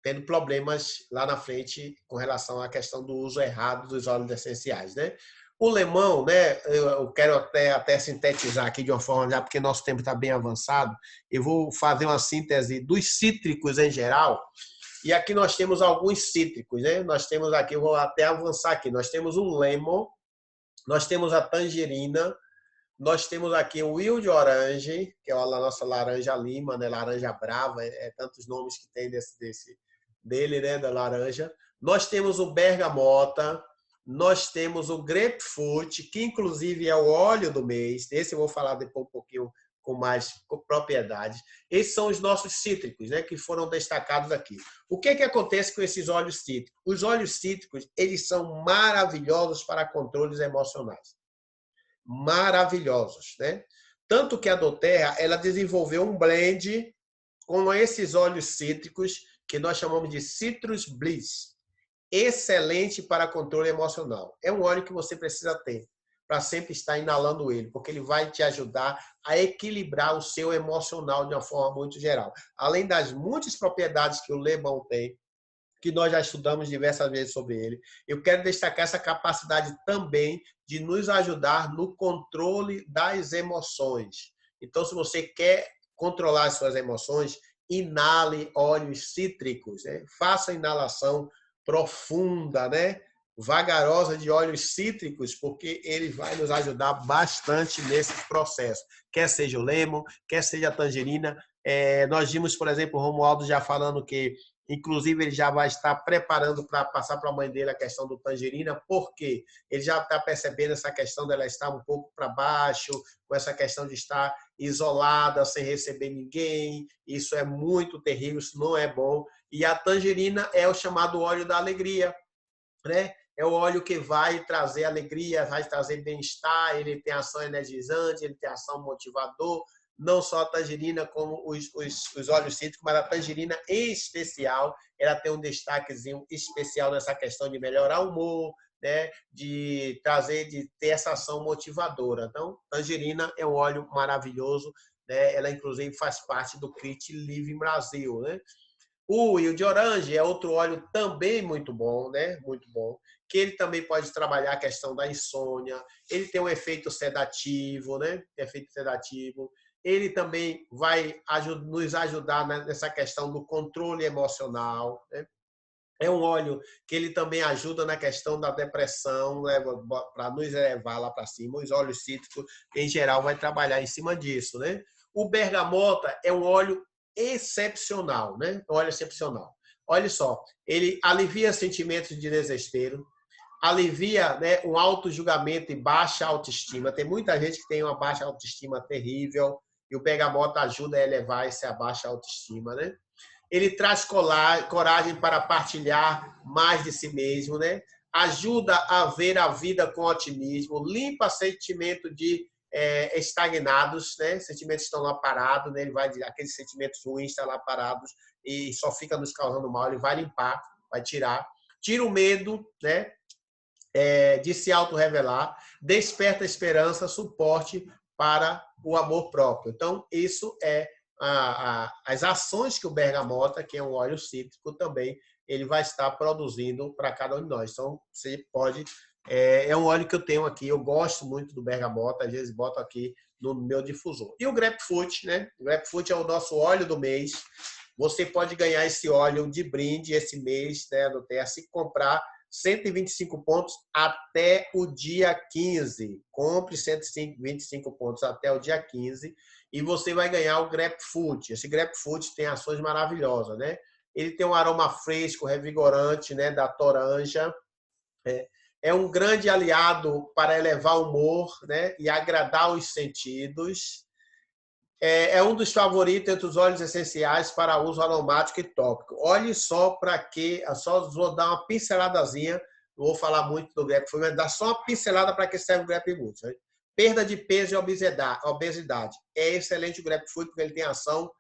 tendo problemas lá na frente com relação à questão do uso errado dos óleos essenciais, né? O limão, né? Eu quero até sintetizar aqui de uma forma, já porque nosso tempo está bem avançado, eu vou fazer uma síntese dos cítricos em geral. E aqui nós temos alguns cítricos, né? Nós temos aqui, eu vou até avançar aqui, nós temos o lemon, nós temos a tangerina, nós temos aqui o wild orange, que é a nossa laranja lima, né? Laranja brava, tantos nomes que tem dele, né? Da laranja. Nós temos o bergamota, nós temos o grapefruit, que inclusive é o óleo do mês. Esse eu vou falar depois um pouquinho com mais propriedade. Esses são os nossos cítricos, né, que foram destacados aqui. O que acontece com esses óleos cítricos? Os óleos cítricos, eles são maravilhosos para controles emocionais. Maravilhosos, né? Tanto que a Doterra, ela desenvolveu um blend com esses óleos cítricos que nós chamamos de Citrus Bliss. Excelente para controle emocional. É um óleo que você precisa ter para sempre estar inalando ele, porque ele vai te ajudar a equilibrar o seu emocional de uma forma muito geral. Além das muitas propriedades que o lemon tem, que nós já estudamos diversas vezes sobre ele, eu quero destacar essa capacidade também de nos ajudar no controle das emoções. Então, se você quer controlar as suas emoções, inale óleos cítricos, né? Faça a inalação profunda, né? Vagarosa de óleos cítricos, porque ele vai nos ajudar bastante nesse processo. Quer seja o lemon, quer seja a tangerina. Nós vimos, por exemplo, o Romualdo já falando que, inclusive, ele já vai estar preparando para passar para a mãe dele a questão do tangerina, porque ele já está percebendo essa questão dela estar um pouco para baixo, com essa questão de estar isolada, sem receber ninguém. Isso é muito terrível, isso não é bom. E a tangerina é o chamado óleo da alegria, né? É o óleo que vai trazer alegria, vai trazer bem-estar, ele tem ação energizante, ele tem ação motivador, não só a tangerina como os óleos cítricos, mas a tangerina em especial, ela tem um destaquezinho especial nessa questão de melhorar o humor, né? De ter essa ação motivadora. Então, tangerina é um óleo maravilhoso, né? Ela inclusive faz parte do Kit Living Brasil, né? E o de oranje é outro óleo também muito bom, né? Muito bom. Que ele também pode trabalhar a questão da insônia. Ele tem um efeito sedativo, né? Efeito sedativo. Ele também vai nos ajudar nessa questão do controle emocional, né? É um óleo que ele também ajuda na questão da depressão, né? Para nos levar lá para cima. Os óleos cítricos, em geral, vai trabalhar em cima disso, né? O bergamota é um óleo excepcional, né? Um óleo excepcional. Olha só, ele alivia sentimentos de desespero, alivia, né, um auto-julgamento e baixa autoestima. Tem muita gente que tem uma baixa autoestima terrível e o bergamota ajuda a elevar essa baixa autoestima, né? Ele traz coragem para partilhar mais de si mesmo, né? Ajuda a ver a vida com otimismo, limpa sentimento de estagnados, né? Sentimentos estão lá parados, né? Ele vai, aqueles sentimentos ruins estão lá parados e só fica nos causando mal. Ele vai limpar, vai tirar, tira o medo, né? De se auto-revelar, desperta esperança, suporte para o amor próprio. Então, isso é as ações que o bergamota, que é um óleo cítrico também, ele vai estar produzindo para cada um de nós. Então, você pode... É um óleo que eu tenho aqui, eu gosto muito do bergamota, às vezes boto aqui no meu difusor. E o grapefruit, né? O grapefruit é o nosso óleo do mês. Você pode ganhar esse óleo de brinde esse mês, né, no Terra, se comprar 125 pontos até o dia 15. Compre 125 pontos até o dia 15 e você vai ganhar o grapefruit. Esse grapefruit tem ações maravilhosas, né? Ele tem um aroma fresco, revigorante, né, da toranja. É um grande aliado para elevar o humor, né, e agradar os sentidos. É um dos favoritos entre os óleos essenciais para uso aromático e tópico. Olhe só para que, só vou dar uma pinceladazinha, não vou falar muito do grapefruit, mas dá só uma pincelada para que serve o grapefruit. Né? Perda de peso e obesidade. É excelente o grapefruit porque ele tem ação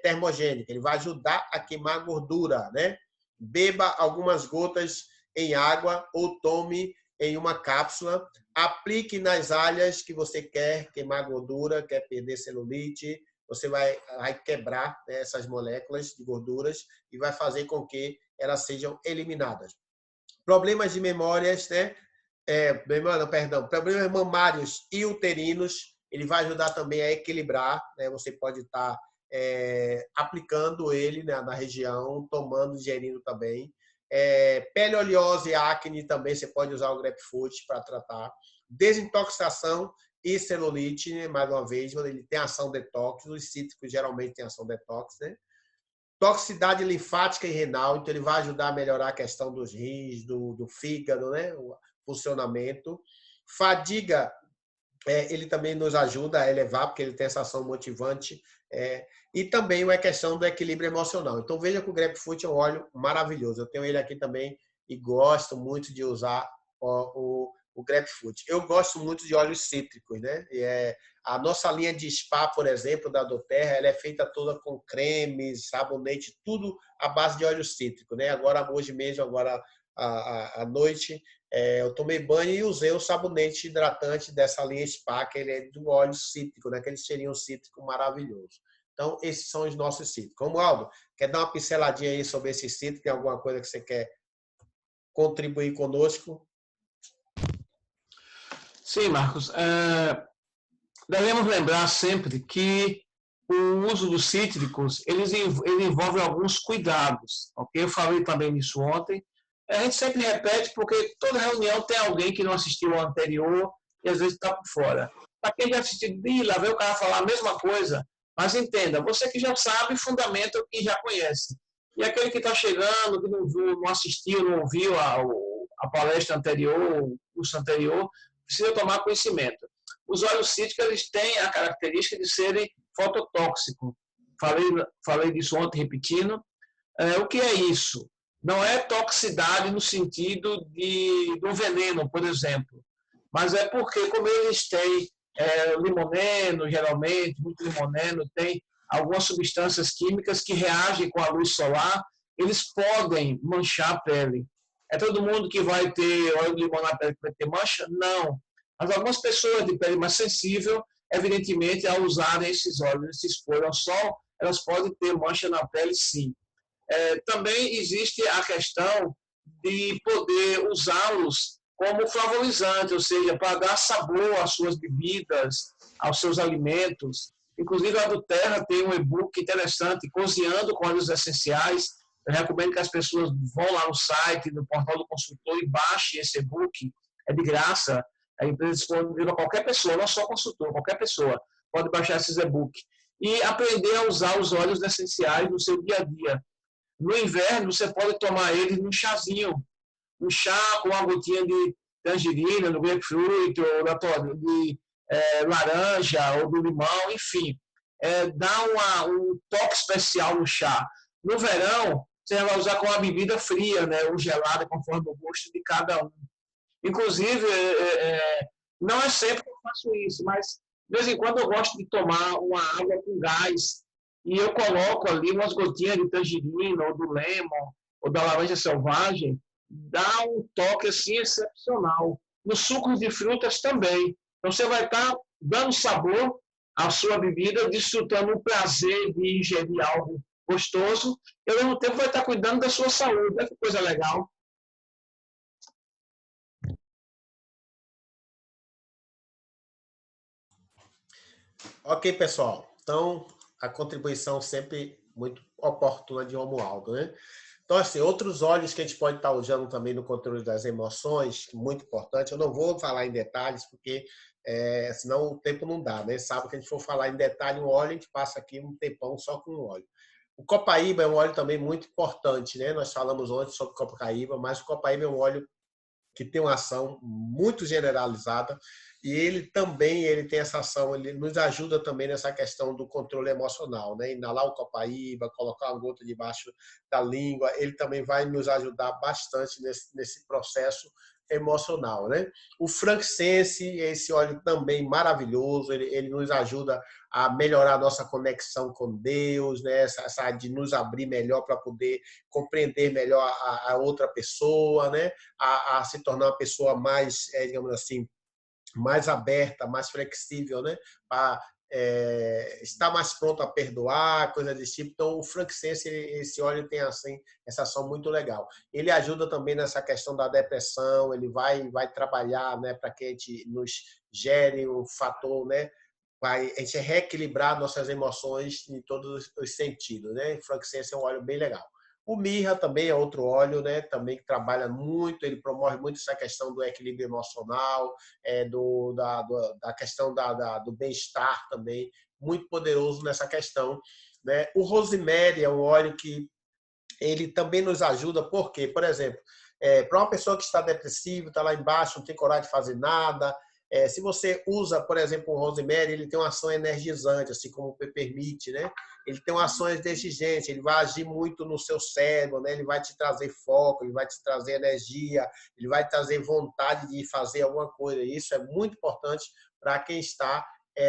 termogênica, ele vai ajudar a queimar gordura, né? Beba algumas gotas em água ou tome em uma cápsula. Aplique nas áreas que você quer queimar gordura, quer perder celulite. Você vai quebrar, né, essas moléculas de gorduras e vai fazer com que elas sejam eliminadas. Problemas de memórias, né? Problemas mamários e uterinos, ele vai ajudar também a equilibrar, né? Você pode estar aplicando ele, né, na região, tomando, ingerindo também. Pele oleosa e acne também, você pode usar o grapefruit para tratar. Desintoxicação e celulite, né? Mais uma vez, ele tem ação detox, os cítricos geralmente têm ação detox, né? Toxicidade linfática e renal, então ele vai ajudar a melhorar a questão dos rins, do fígado, né? O funcionamento. Fadiga, ele também nos ajuda a elevar, porque ele tem essa ação motivante. E também uma questão do equilíbrio emocional. Então, veja que o grapefruit é um óleo maravilhoso. Eu tenho ele aqui também e gosto muito de usar o grapefruit. Eu gosto muito de óleos cítricos, né? A nossa linha de spa, por exemplo, da doTERRA, ela é feita toda com cremes, sabonete, tudo à base de óleo cítrico, né? Agora, hoje mesmo, agora à noite, eu tomei banho e usei o sabonete hidratante dessa linha spa, que ele é do óleo cítrico, né? Aquele cheirinho cítrico maravilhoso. Então, esses são os nossos cítricos. Romualdo, quer dar uma pinceladinha aí sobre esses cítricos? Tem alguma coisa que você quer contribuir conosco? Sim, Marcos. Devemos lembrar sempre que o uso dos cítricos, ele envolve alguns cuidados, ok? Eu falei também nisso ontem. A gente sempre repete porque toda reunião tem alguém que não assistiu ao anterior e às vezes está por fora. Para quem já assistiu, lá vem o cara falar a mesma coisa, mas entenda, você que já sabe, fundamenta o que já conhece. E aquele que está chegando, que não viu, não assistiu, não ouviu a palestra anterior, o curso anterior, precisa tomar conhecimento. Os óleos cítricos eles têm a característica de serem fototóxicos. Falei disso ontem, repetindo. O que é isso? Não é toxicidade no sentido de um veneno, por exemplo, mas é porque, como eles têm limoneno, geralmente, muito limoneno, tem algumas substâncias químicas que reagem com a luz solar, eles podem manchar a pele. É todo mundo que vai ter óleo de limão na pele que vai ter mancha? Não. Mas algumas pessoas de pele mais sensível, evidentemente, ao usarem esses óleos, se exporem ao sol, elas podem ter mancha na pele, sim. Também existe a questão de poder usá-los como flavorizante, ou seja, para dar sabor às suas bebidas, aos seus alimentos. Inclusive, a do Terra tem um e-book interessante, Cozinhando com Óleos Essenciais. Eu recomendo que as pessoas vão lá no site, no portal do consultor e baixem esse e-book. É de graça. A empresa disponibiliza a qualquer pessoa, não só consultor, qualquer pessoa pode baixar esses e-books e aprender a usar os óleos essenciais no seu dia a dia. No inverno, você pode tomar eles num chazinho, um chá com uma gotinha de tangerina, do grapefruit, ou de laranja, ou do limão, enfim. Dá um toque especial no chá. No verão, você vai usar com uma bebida fria, né, ou gelada, conforme o gosto de cada um. Inclusive, não é sempre que eu faço isso, mas de vez em quando eu gosto de tomar uma água com gás e eu coloco ali umas gotinhas de tangerina, ou do lemon, ou da laranja selvagem, dá um toque assim excepcional. Nos sucos de frutas também. Então você vai estar dando sabor à sua bebida, desfrutando o prazer de ingerir algo gostoso, e ao mesmo tempo vai estar cuidando da sua saúde. Olha que coisa legal. Ok, pessoal. Então, a contribuição sempre muito oportuna de Romualdo, né? Então, assim, outros óleos que a gente pode estar usando também no controle das emoções, muito importante. Eu não vou falar em detalhes, porque senão o tempo não dá, né? Sabe que a gente for falar em detalhe um óleo, a gente passa aqui um tempão só com o óleo. O copaíba é um óleo também muito importante, né? Nós falamos ontem sobre copaíba, mas o copaíba é um óleo que tem uma ação muito generalizada e ele tem essa ação, ele nos ajuda também nessa questão do controle emocional, né? Inalar o copaíba, colocar uma gota debaixo da língua, ele também vai nos ajudar bastante nesse processo emocional, né? O frankincense, esse óleo também maravilhoso, ele nos ajuda a melhorar a nossa conexão com Deus, né? Essa de nos abrir melhor para poder compreender melhor a outra pessoa, né? A se tornar uma pessoa mais, digamos assim, mais aberta, mais flexível, né? Para estar mais pronto a perdoar, coisa desse tipo. Então, o frankincense, esse óleo tem assim essa ação muito legal. Ele ajuda também nessa questão da depressão, ele vai trabalhar, né, para que a gente nos gere um fator, né, vai a gente reequilibrar nossas emoções em todos os sentidos, né? O frankincense é um óleo bem legal. O mirra também é outro óleo, né? Também que trabalha muito, ele promove muito essa questão do equilíbrio emocional, da questão do bem-estar também, muito poderoso nessa questão, né? O rosemary é um óleo que ele também nos ajuda, porque, por exemplo, para uma pessoa que está depressiva, está lá embaixo, não tem coragem de fazer nada, se você usa, por exemplo, o rosemary, ele tem uma ação energizante, assim como o peppermint, né? Ele tem uma ação exigente, ele vai agir muito no seu cérebro, né? Ele vai te trazer foco, ele vai te trazer energia, ele vai trazer vontade de fazer alguma coisa. E isso é muito importante para quem está,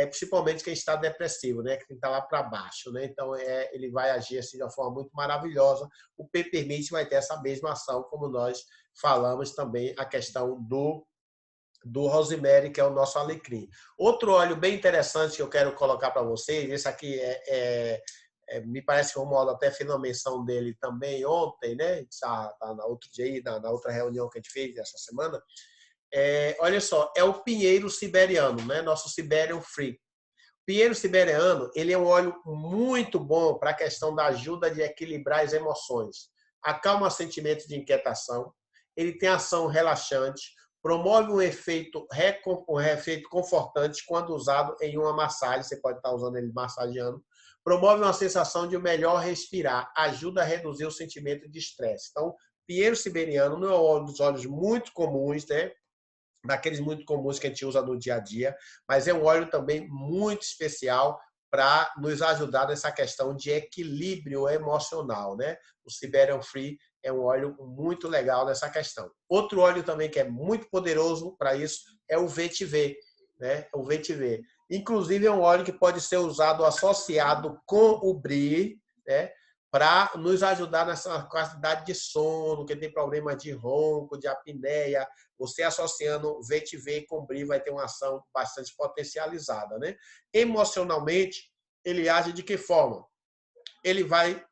principalmente quem está depressivo, né? Quem está lá para baixo, né? Então, ele vai agir assim de uma forma muito maravilhosa. O peppermint vai ter essa mesma ação, como nós falamos também, a questão do rosemary, que é o nosso alecrim. Outro óleo bem interessante que eu quero colocar para vocês, esse aqui me parece que o Romualdo até fez uma menção dele também ontem, né? Tá na outro dia aí, na outra reunião que a gente fez essa semana. Olha só, é o pinheiro siberiano, né? Nosso Siberian Free. Pinheiro siberiano, ele é um óleo muito bom para a questão da ajuda de equilibrar as emoções. Acalma sentimentos de inquietação, ele tem ação relaxante, promove um efeito confortante quando usado em uma massagem, você pode estar usando ele massageando, promove uma sensação de melhor respirar, ajuda a reduzir o sentimento de estresse. Então, pinheiro siberiano não é um dos óleos muito comuns, né? Daqueles muito comuns que a gente usa no dia a dia, mas é um óleo também muito especial para nos ajudar nessa questão de equilíbrio emocional, né? O Siberian Free é um óleo muito legal nessa questão. Outro óleo também que é muito poderoso para isso é o vetiver, né? O vetiver. Inclusive é um óleo que pode ser usado associado com o brie, né? Para nos ajudar nessa quantidade de sono, que tem problema de ronco, de apneia. Você associando vetiver com brie vai ter uma ação bastante potencializada, né? Emocionalmente, ele age de que forma? Ele vai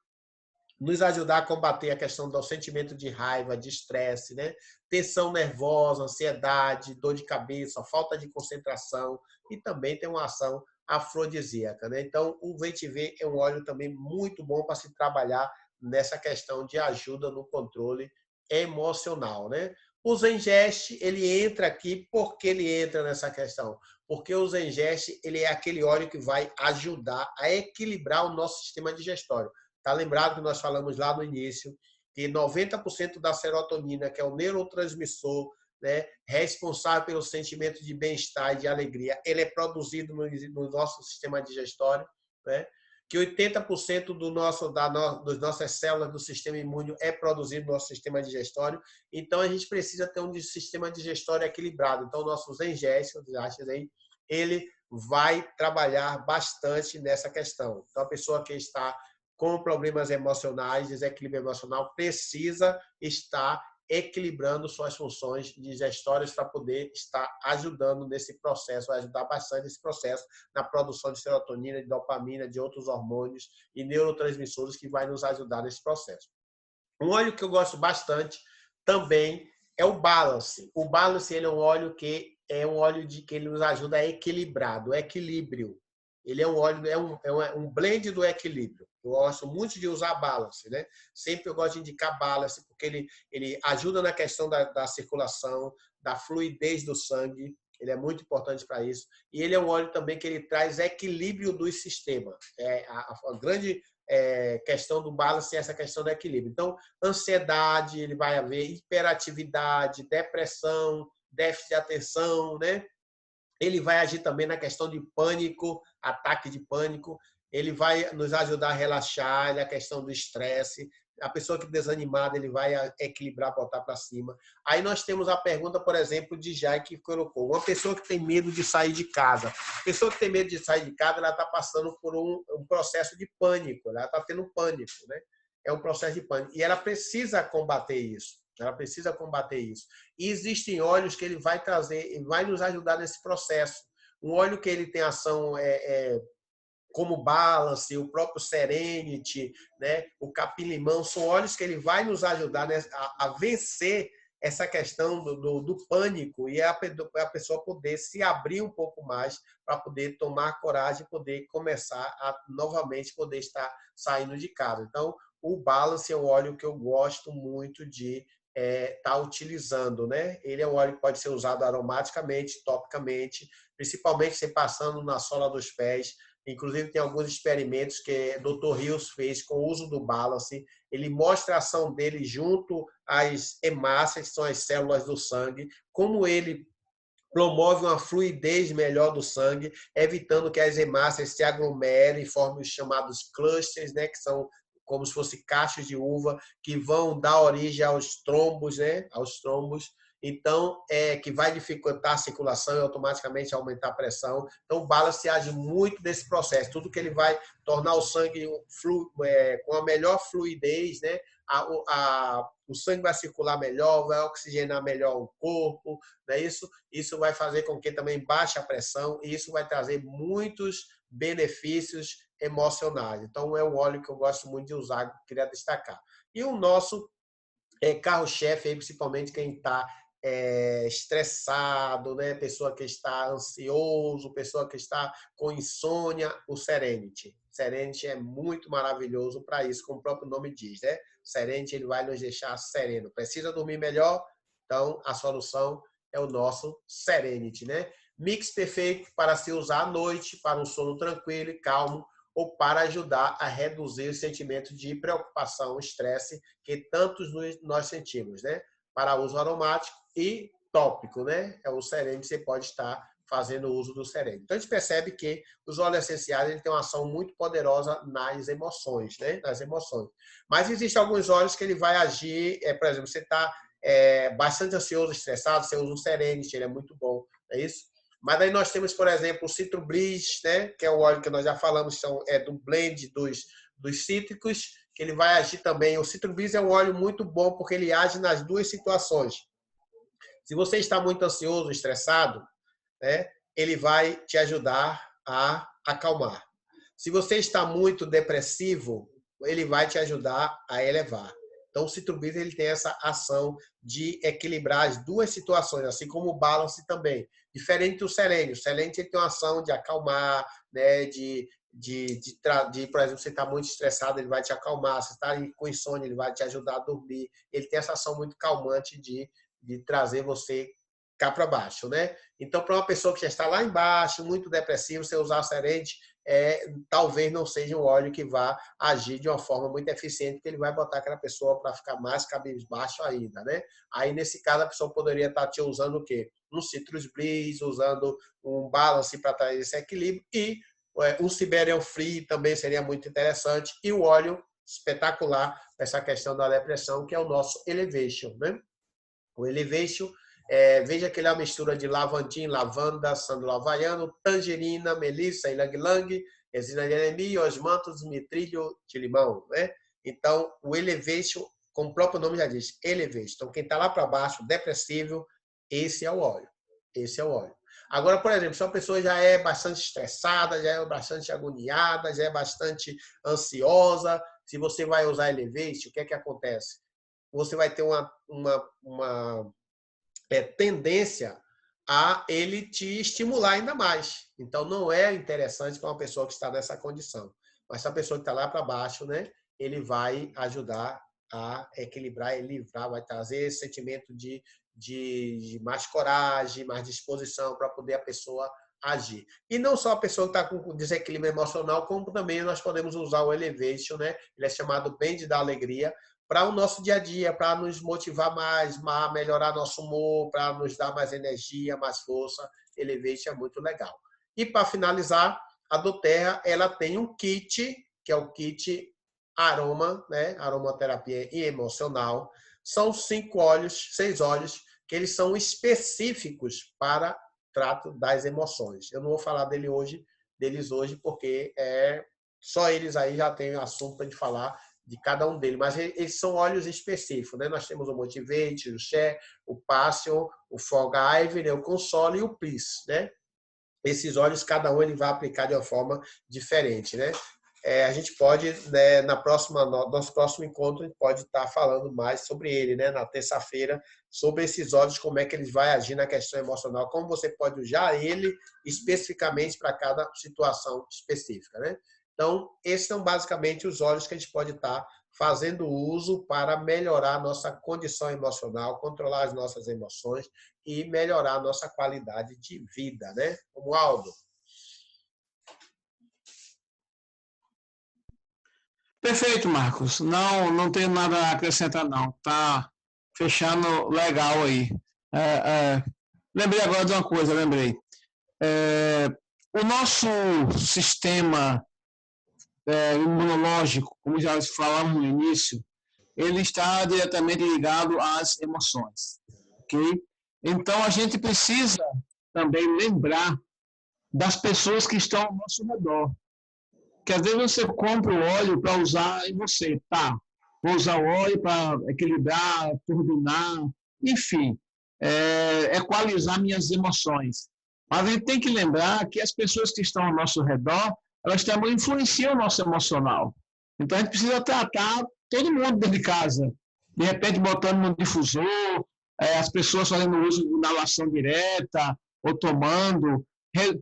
nos ajudar a combater a questão do sentimento de raiva, de estresse, né? Tensão nervosa, ansiedade, dor de cabeça, falta de concentração e também tem uma ação afrodisíaca, né? Então, o vetiver é um óleo também muito bom para se trabalhar nessa questão de ajuda no controle emocional, né? O Zengeste, ele entra aqui porque ele entra nessa questão, porque o Zengeste, ele é aquele óleo que vai ajudar a equilibrar o nosso sistema digestório. Tá lembrado que nós falamos lá no início que 90% da serotonina, que é o neurotransmissor, né, responsável pelo sentimento de bem-estar e de alegria, ele é produzido no nosso sistema digestório, né? Que 80% das nossas células do sistema imune é produzido no nosso sistema digestório. Então, a gente precisa ter um sistema digestório equilibrado. Então, o nosso Zengeste, ele vai trabalhar bastante nessa questão. Então, a pessoa que está com problemas emocionais, desequilíbrio emocional, precisa estar equilibrando suas funções digestórias para poder estar ajudando nesse processo, vai ajudar bastante nesse processo na produção de serotonina, de dopamina, de outros hormônios e neurotransmissores que vai nos ajudar nesse processo. Um óleo que eu gosto bastante também é o Balance. O Balance ele é um óleo que que ele nos ajuda a equilibrar, do equilíbrio. Ele é um óleo, é um blend do equilíbrio. Eu gosto muito de usar Balance, né? Sempre eu gosto de indicar Balance, porque ele ajuda na questão da circulação, da fluidez do sangue. Ele é muito importante para isso. E ele é um óleo também que ele traz equilíbrio dos sistemas. A grande questão do balance é essa questão do equilíbrio. Então, ansiedade, ele vai haver hiperatividade, depressão, déficit de atenção, né? Ele vai agir também na questão de pânico, ataque de pânico. Ele vai nos ajudar a relaxar, a questão do estresse. A pessoa que desanimada, ele vai equilibrar, botar para cima. Aí nós temos a pergunta, por exemplo, de Jai, que colocou. Uma pessoa que tem medo de sair de casa. A pessoa que tem medo de sair de casa, ela está passando por um processo de pânico. Ela está tendo pânico, né? É um processo de pânico. E ela precisa combater isso. Ela precisa combater isso. E existem óleos que ele vai trazer, e vai nos ajudar nesse processo. Um óleo que ele tem ação como Balance, o próprio Serenity, né? O capim-limão, são óleos que ele vai nos ajudar, né, a vencer essa questão do pânico e a pessoa poder se abrir um pouco mais para poder tomar coragem e poder começar a novamente poder estar saindo de casa. Então, o Balance é um óleo que eu gosto muito de estar utilizando, né? Ele é um óleo que pode ser usado aromaticamente, topicamente, principalmente se passando na sola dos pés. Inclusive, tem alguns experimentos que o Dr. Rios fez com o uso do Balance. Ele mostra a ação dele junto às hemácias, que são as células do sangue, como ele promove uma fluidez melhor do sangue, evitando que as hemácias se aglomerem e formem os chamados clusters, né, que são como se fossem cachos de uva, que vão dar origem aos trombos, né, aos trombos. Então, que vai dificultar a circulação e automaticamente aumentar a pressão. Então, o Balance age muito nesse processo. Tudo que ele vai tornar o sangue com a melhor fluidez, né? O sangue vai circular melhor, vai oxigenar melhor o corpo, né? Isso vai fazer com que também baixe a pressão e isso vai trazer muitos benefícios emocionais. Então, é um óleo que eu gosto muito de usar, queria destacar. E o nosso carro-chefe, principalmente quem está estressado, né? Pessoa que está ansioso, pessoa que está com insônia, o Serenity. Serenity é muito maravilhoso para isso, como o próprio nome diz, né? Serenity, ele vai nos deixar sereno. Precisa dormir melhor? Então, a solução é o nosso Serenity, né? Mix perfeito para se usar à noite, para um sono tranquilo e calmo, ou para ajudar a reduzir o sentimento de preocupação, estresse que tantos nós sentimos, né? Para uso aromático e tópico, né? É o Serenity, você pode estar fazendo uso do Serenity. Então, a gente percebe que os óleos essenciais ele têm uma ação muito poderosa nas emoções, né? Nas emoções. Mas existem alguns óleos que ele vai agir, por exemplo, você está bastante ansioso, estressado, você usa um Serenity, ele é muito bom, é isso? Mas aí nós temos, por exemplo, o Citro Bliss, né? Que é o óleo que nós já falamos, é do blend dos cítricos, que ele vai agir também. O Citro Bliss é um óleo muito bom porque ele age nas duas situações. Se você está muito ansioso, estressado, né? Ele vai te ajudar a acalmar. Se você está muito depressivo, ele vai te ajudar a elevar. Então, o Citro Bliss ele tem essa ação de equilibrar as duas situações, assim como o Balance também. Diferente do Serenity. O Serenity ele tem uma ação de acalmar, né? Por exemplo, você está muito estressado, ele vai te acalmar. Se está com insônia, ele vai te ajudar a dormir. Ele tem essa ação muito calmante de trazer você cá para baixo, né? Então, para uma pessoa que já está lá embaixo, muito depressivo, você usar o Serenity, talvez não seja um óleo que vá agir de uma forma muito eficiente, porque ele vai botar aquela pessoa para ficar mais cabisbaixo ainda, né? Aí, nesse caso, a pessoa poderia estar te usando o quê? Um Citrus Bliss, usando um Balance para trazer esse equilíbrio, e um Siberian Free também seria muito interessante, e o óleo espetacular essa questão da depressão, que é o nosso Elevation, né? O Elevation, veja que ele é uma mistura de lavandim, lavanda, sândalo havaiano, tangerina, melissa, ilang-ilang, resina de anemia, osmanthus, mitrilho de limão, né? Então, o Elevation, como o próprio nome já diz, Elevation. Então, quem está lá para baixo, depressivo, esse é o óleo. Esse é o óleo. Agora, por exemplo, se uma pessoa já é bastante estressada, já é bastante agoniada, já é bastante ansiosa, se você vai usar Elevation, o que é que acontece? Você vai ter uma tendência a ele te estimular ainda mais. Então, não é interessante para uma pessoa que está nessa condição. Mas se a pessoa que está lá para baixo, né, ele vai ajudar a equilibrar e livrar, vai trazer esse sentimento de mais coragem, mais disposição para poder a pessoa agir. E não só a pessoa que está com desequilíbrio emocional, como também nós podemos usar o Elevation, né? Ele é chamado Bend da Alegria, para o nosso dia a dia, para nos motivar mais, melhorar nosso humor, para nos dar mais energia, mais força. Elevation é muito legal. E para finalizar, a doTERRA ela tem um kit, que é o kit aroma, né? Aromaterapia e emocional. São 6 óleos, que eles são específicos para trato das emoções. Eu não vou falar deles hoje, porque só eles aí já têm assunto para a gente falar de cada um deles, mas eles são óleos específicos, né? Nós temos o Motivate, o Share, o Passion, o Fog Ivory, o Console e o Peace, né? Esses óleos, cada um ele vai aplicar de uma forma diferente, né? A gente pode, né, nosso próximo encontro, a gente pode estar falando mais sobre ele, né? Na terça-feira, sobre esses óleos, como é que eles vão agir na questão emocional, como você pode usar ele especificamente para cada situação específica, né? Então, esses são basicamente os óleos que a gente pode estar fazendo uso para melhorar a nossa condição emocional, controlar as nossas emoções e melhorar a nossa qualidade de vida, né? Como Aldo. Perfeito, Marcos. Não tenho nada a acrescentar, não. Tá fechando legal aí. Lembrei agora de uma coisa, o nosso sistema imunológico, como já falamos no início, ele está diretamente ligado às emoções, ok? Então, a gente precisa também lembrar das pessoas que estão ao nosso redor. Que às vezes você compra o óleo para usar em você, tá? Vou usar o óleo para equilibrar, turbinar, enfim, equalizar minhas emoções. Mas a gente tem que lembrar que as pessoas que estão ao nosso redor, elas também influenciam o nosso emocional. Então a gente precisa tratar todo mundo dentro de casa. De repente botando no difusor, as pessoas fazendo uso de inalação direta ou tomando.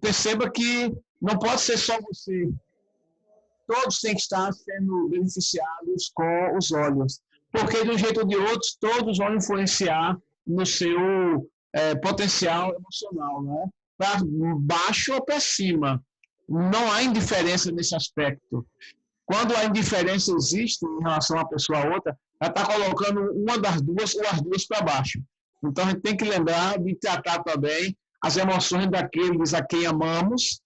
Perceba que não pode ser só você. Todos têm que estar sendo beneficiados com os óleos, porque de um jeito ou de outro, todos vão influenciar no seu potencial emocional, né? Para baixo ou para cima. Não há indiferença nesse aspecto. Quando a indiferença existe em relação a uma pessoa a outra, ela está colocando uma das duas ou as duas para baixo. Então, a gente tem que lembrar de tratar também as emoções daqueles a quem amamos,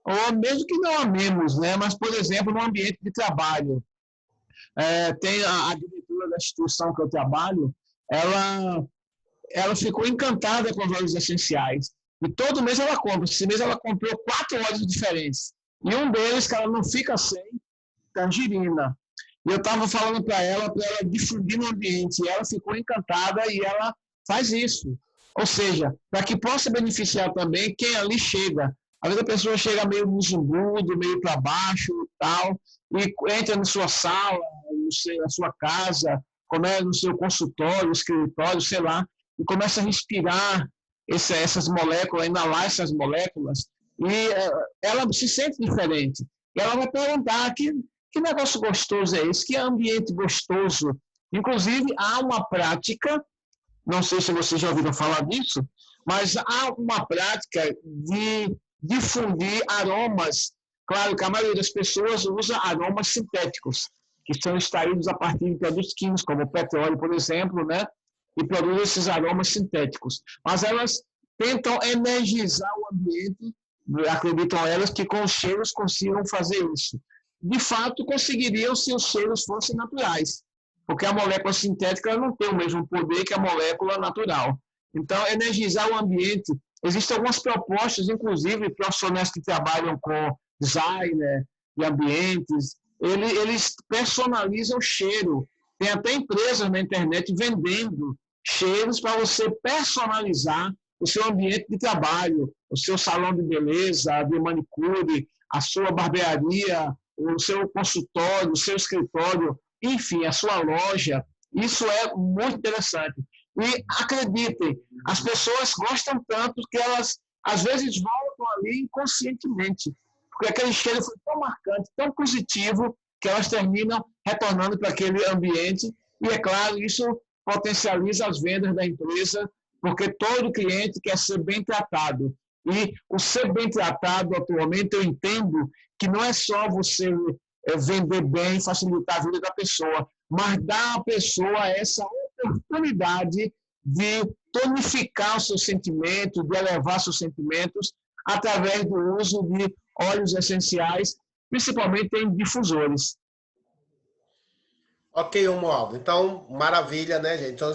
ou mesmo que não amemos, né? Mas, por exemplo, no ambiente de trabalho, tem a diretora da instituição que eu trabalho, ela ficou encantada com os óleos essenciais. E todo mês ela compra. Esse mês ela comprou 4 óleos diferentes. E um deles, que ela não fica sem, tangerina. E eu estava falando para ela difundir no ambiente. E ela ficou encantada e ela faz isso. Ou seja, para que possa beneficiar também quem ali chega. Às vezes a pessoa chega meio musumbudo, meio para baixo e tal, e entra na sua sala, na sua casa, começa no seu consultório, escritório, sei lá, e começa a respirar essas moléculas, inalar essas moléculas, e ela se sente diferente. E ela vai perguntar que negócio gostoso é esse, que ambiente gostoso. Inclusive, há uma prática, não sei se vocês já ouviram falar disso, mas há uma prática de difundir aromas. Claro que a maioria das pessoas usa aromas sintéticos, que são extraídos a partir de produtos químicos, como o petróleo, por exemplo, né? E produzem esses aromas sintéticos. Mas elas tentam energizar o ambiente, acreditam elas que com os cheiros consigam fazer isso. De fato, conseguiriam se os cheiros fossem naturais, porque a molécula sintética não tem o mesmo poder que a molécula natural. Então, energizar o ambiente. Existem algumas propostas, inclusive profissionais que trabalham com designer de ambientes, eles personalizam o cheiro. Tem até empresas na internet vendendo cheiros para você personalizar o seu ambiente de trabalho, o seu salão de beleza, de manicure, a sua barbearia, o seu consultório, o seu escritório, enfim, a sua loja. Isso é muito interessante. E acreditem, as pessoas gostam tanto que elas, às vezes, voltam ali inconscientemente, porque aquele cheiro foi tão marcante, tão positivo, que elas terminam retornando para aquele ambiente. E, é claro, isso potencializa as vendas da empresa, porque todo cliente quer ser bem tratado. E o ser bem tratado, atualmente, eu entendo que não é só você vender bem, facilitar a vida da pessoa, mas dar à pessoa essa oportunidade de tonificar os seus sentimentos, de elevar seus sentimentos através do uso de óleos essenciais, principalmente em difusores. Ok, Romualdo. Então, maravilha, né, gente? Então,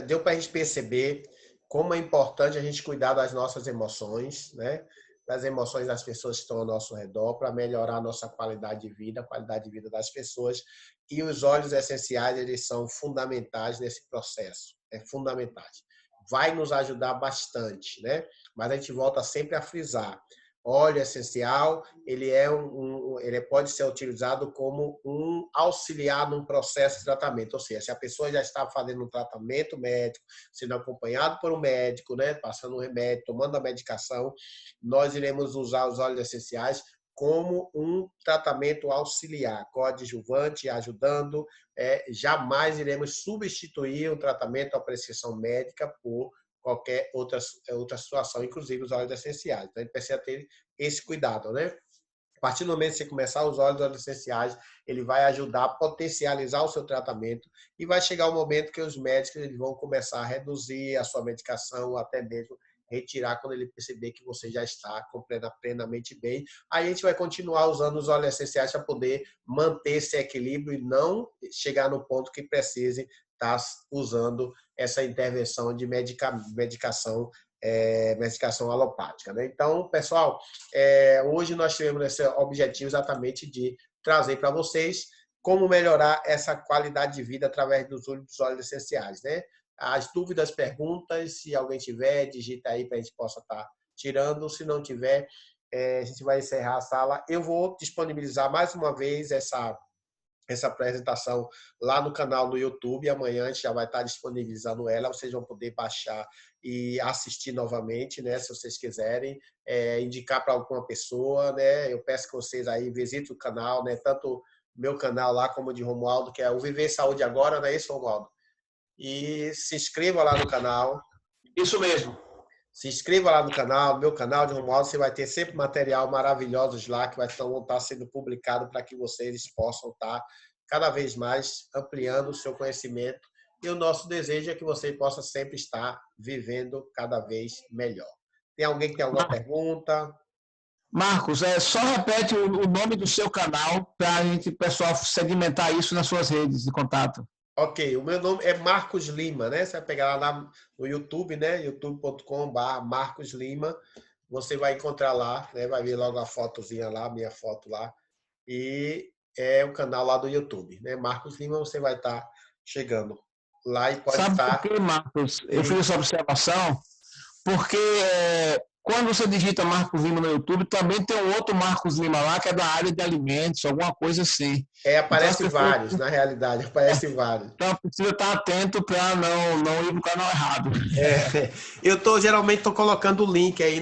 deu para a gente perceber como é importante a gente cuidar das nossas emoções, né? Das emoções das pessoas que estão ao nosso redor, para melhorar a nossa qualidade de vida, a qualidade de vida das pessoas. E os óleos essenciais, eles são fundamentais nesse processo. Fundamentais. Vai nos ajudar bastante, né? Mas a gente volta sempre a frisar. Óleo essencial, ele pode ser utilizado como um auxiliar num processo de tratamento. Ou seja, se a pessoa já está fazendo um tratamento médico, sendo acompanhado por um médico, né, passando um remédio, tomando a medicação, nós iremos usar os óleos essenciais como um tratamento auxiliar, coadjuvante, ajudando. Jamais iremos substituir o tratamento, a prescrição médica por qualquer outra situação, inclusive os óleos essenciais. Então, a gente precisa ter esse cuidado, né? A partir do momento que você começar a usar os óleos essenciais, ele vai ajudar a potencializar o seu tratamento e vai chegar o momento que os médicos eles vão começar a reduzir a sua medicação, ou até mesmo retirar quando ele perceber que você já está plenamente bem. Aí a gente vai continuar usando os óleos essenciais para poder manter esse equilíbrio e não chegar no ponto que precise estar usando essa intervenção de medicação alopática, né? Então, pessoal, hoje nós tivemos esse objetivo exatamente de trazer para vocês como melhorar essa qualidade de vida através dos óleos essenciais, né? As dúvidas, perguntas, se alguém tiver, digita aí para a gente possa estar tirando. Se não tiver, a gente vai encerrar a sala. Eu vou disponibilizar mais uma vez essa apresentação lá no canal no YouTube. Amanhã a gente já vai estar disponibilizando ela. Vocês vão poder baixar e assistir novamente, né? Se vocês quiserem, indicar para alguma pessoa, né? Eu peço que vocês aí visitem o canal, né? Tanto meu canal lá como o de Romualdo, que é o Viver Saúde Agora, não é isso, Romualdo? E se inscreva lá no canal. Isso mesmo. Se inscreva lá no canal, meu canal de Romualdo, você vai ter sempre material maravilhosos lá que vão estar sendo publicado para que vocês possam estar cada vez mais ampliando o seu conhecimento. E o nosso desejo é que você possa sempre estar vivendo cada vez melhor. Tem alguém que tem alguma pergunta? Marcos, só repete o nome do seu canal para a gente, pessoal, segmentar isso nas suas redes de contato. Ok, o meu nome é Marcos Lima, né? Você vai pegar lá no YouTube, né? youtube.com/, Marcos Lima. Você vai encontrar lá, né? Vai ver logo a fotozinha lá, minha foto lá. E é o canal lá do YouTube, né? Marcos Lima, você vai estar chegando lá e pode Sabe estar... por quê, Marcos? Eu fiz essa observação porque quando você digita Marcos Lima no YouTube, também tem um outro Marcos Lima lá, que é da área de alimentos, alguma coisa assim. Aparece então, vários, na realidade, aparece vários. Então, precisa estar atento para não ir no canal errado. Eu geralmente estou colocando o link aí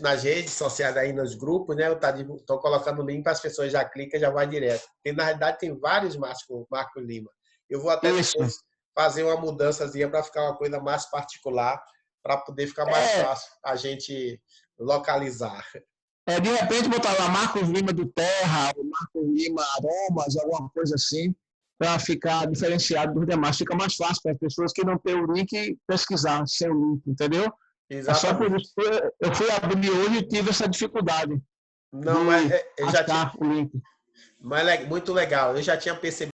nas redes sociais, aí nos grupos, né? Eu estou colocando o link para as pessoas já clicam e já vai direto. Porque, na realidade, tem vários Marcos Lima. Eu vou até depois fazer uma mudançazinha para ficar uma coisa mais particular, para poder ficar mais fácil a gente localizar. De repente botar lá Marcos Lima do Terra, ou Marcos Lima Aromas, alguma coisa assim, para ficar diferenciado dos demais. Fica mais fácil para as pessoas que não têm o link pesquisar sem o link, entendeu? Exatamente. É só por isso que eu fui abrir hoje e tive essa dificuldade. Não, mas eu já tinha o link. Mas muito legal. Eu já tinha percebido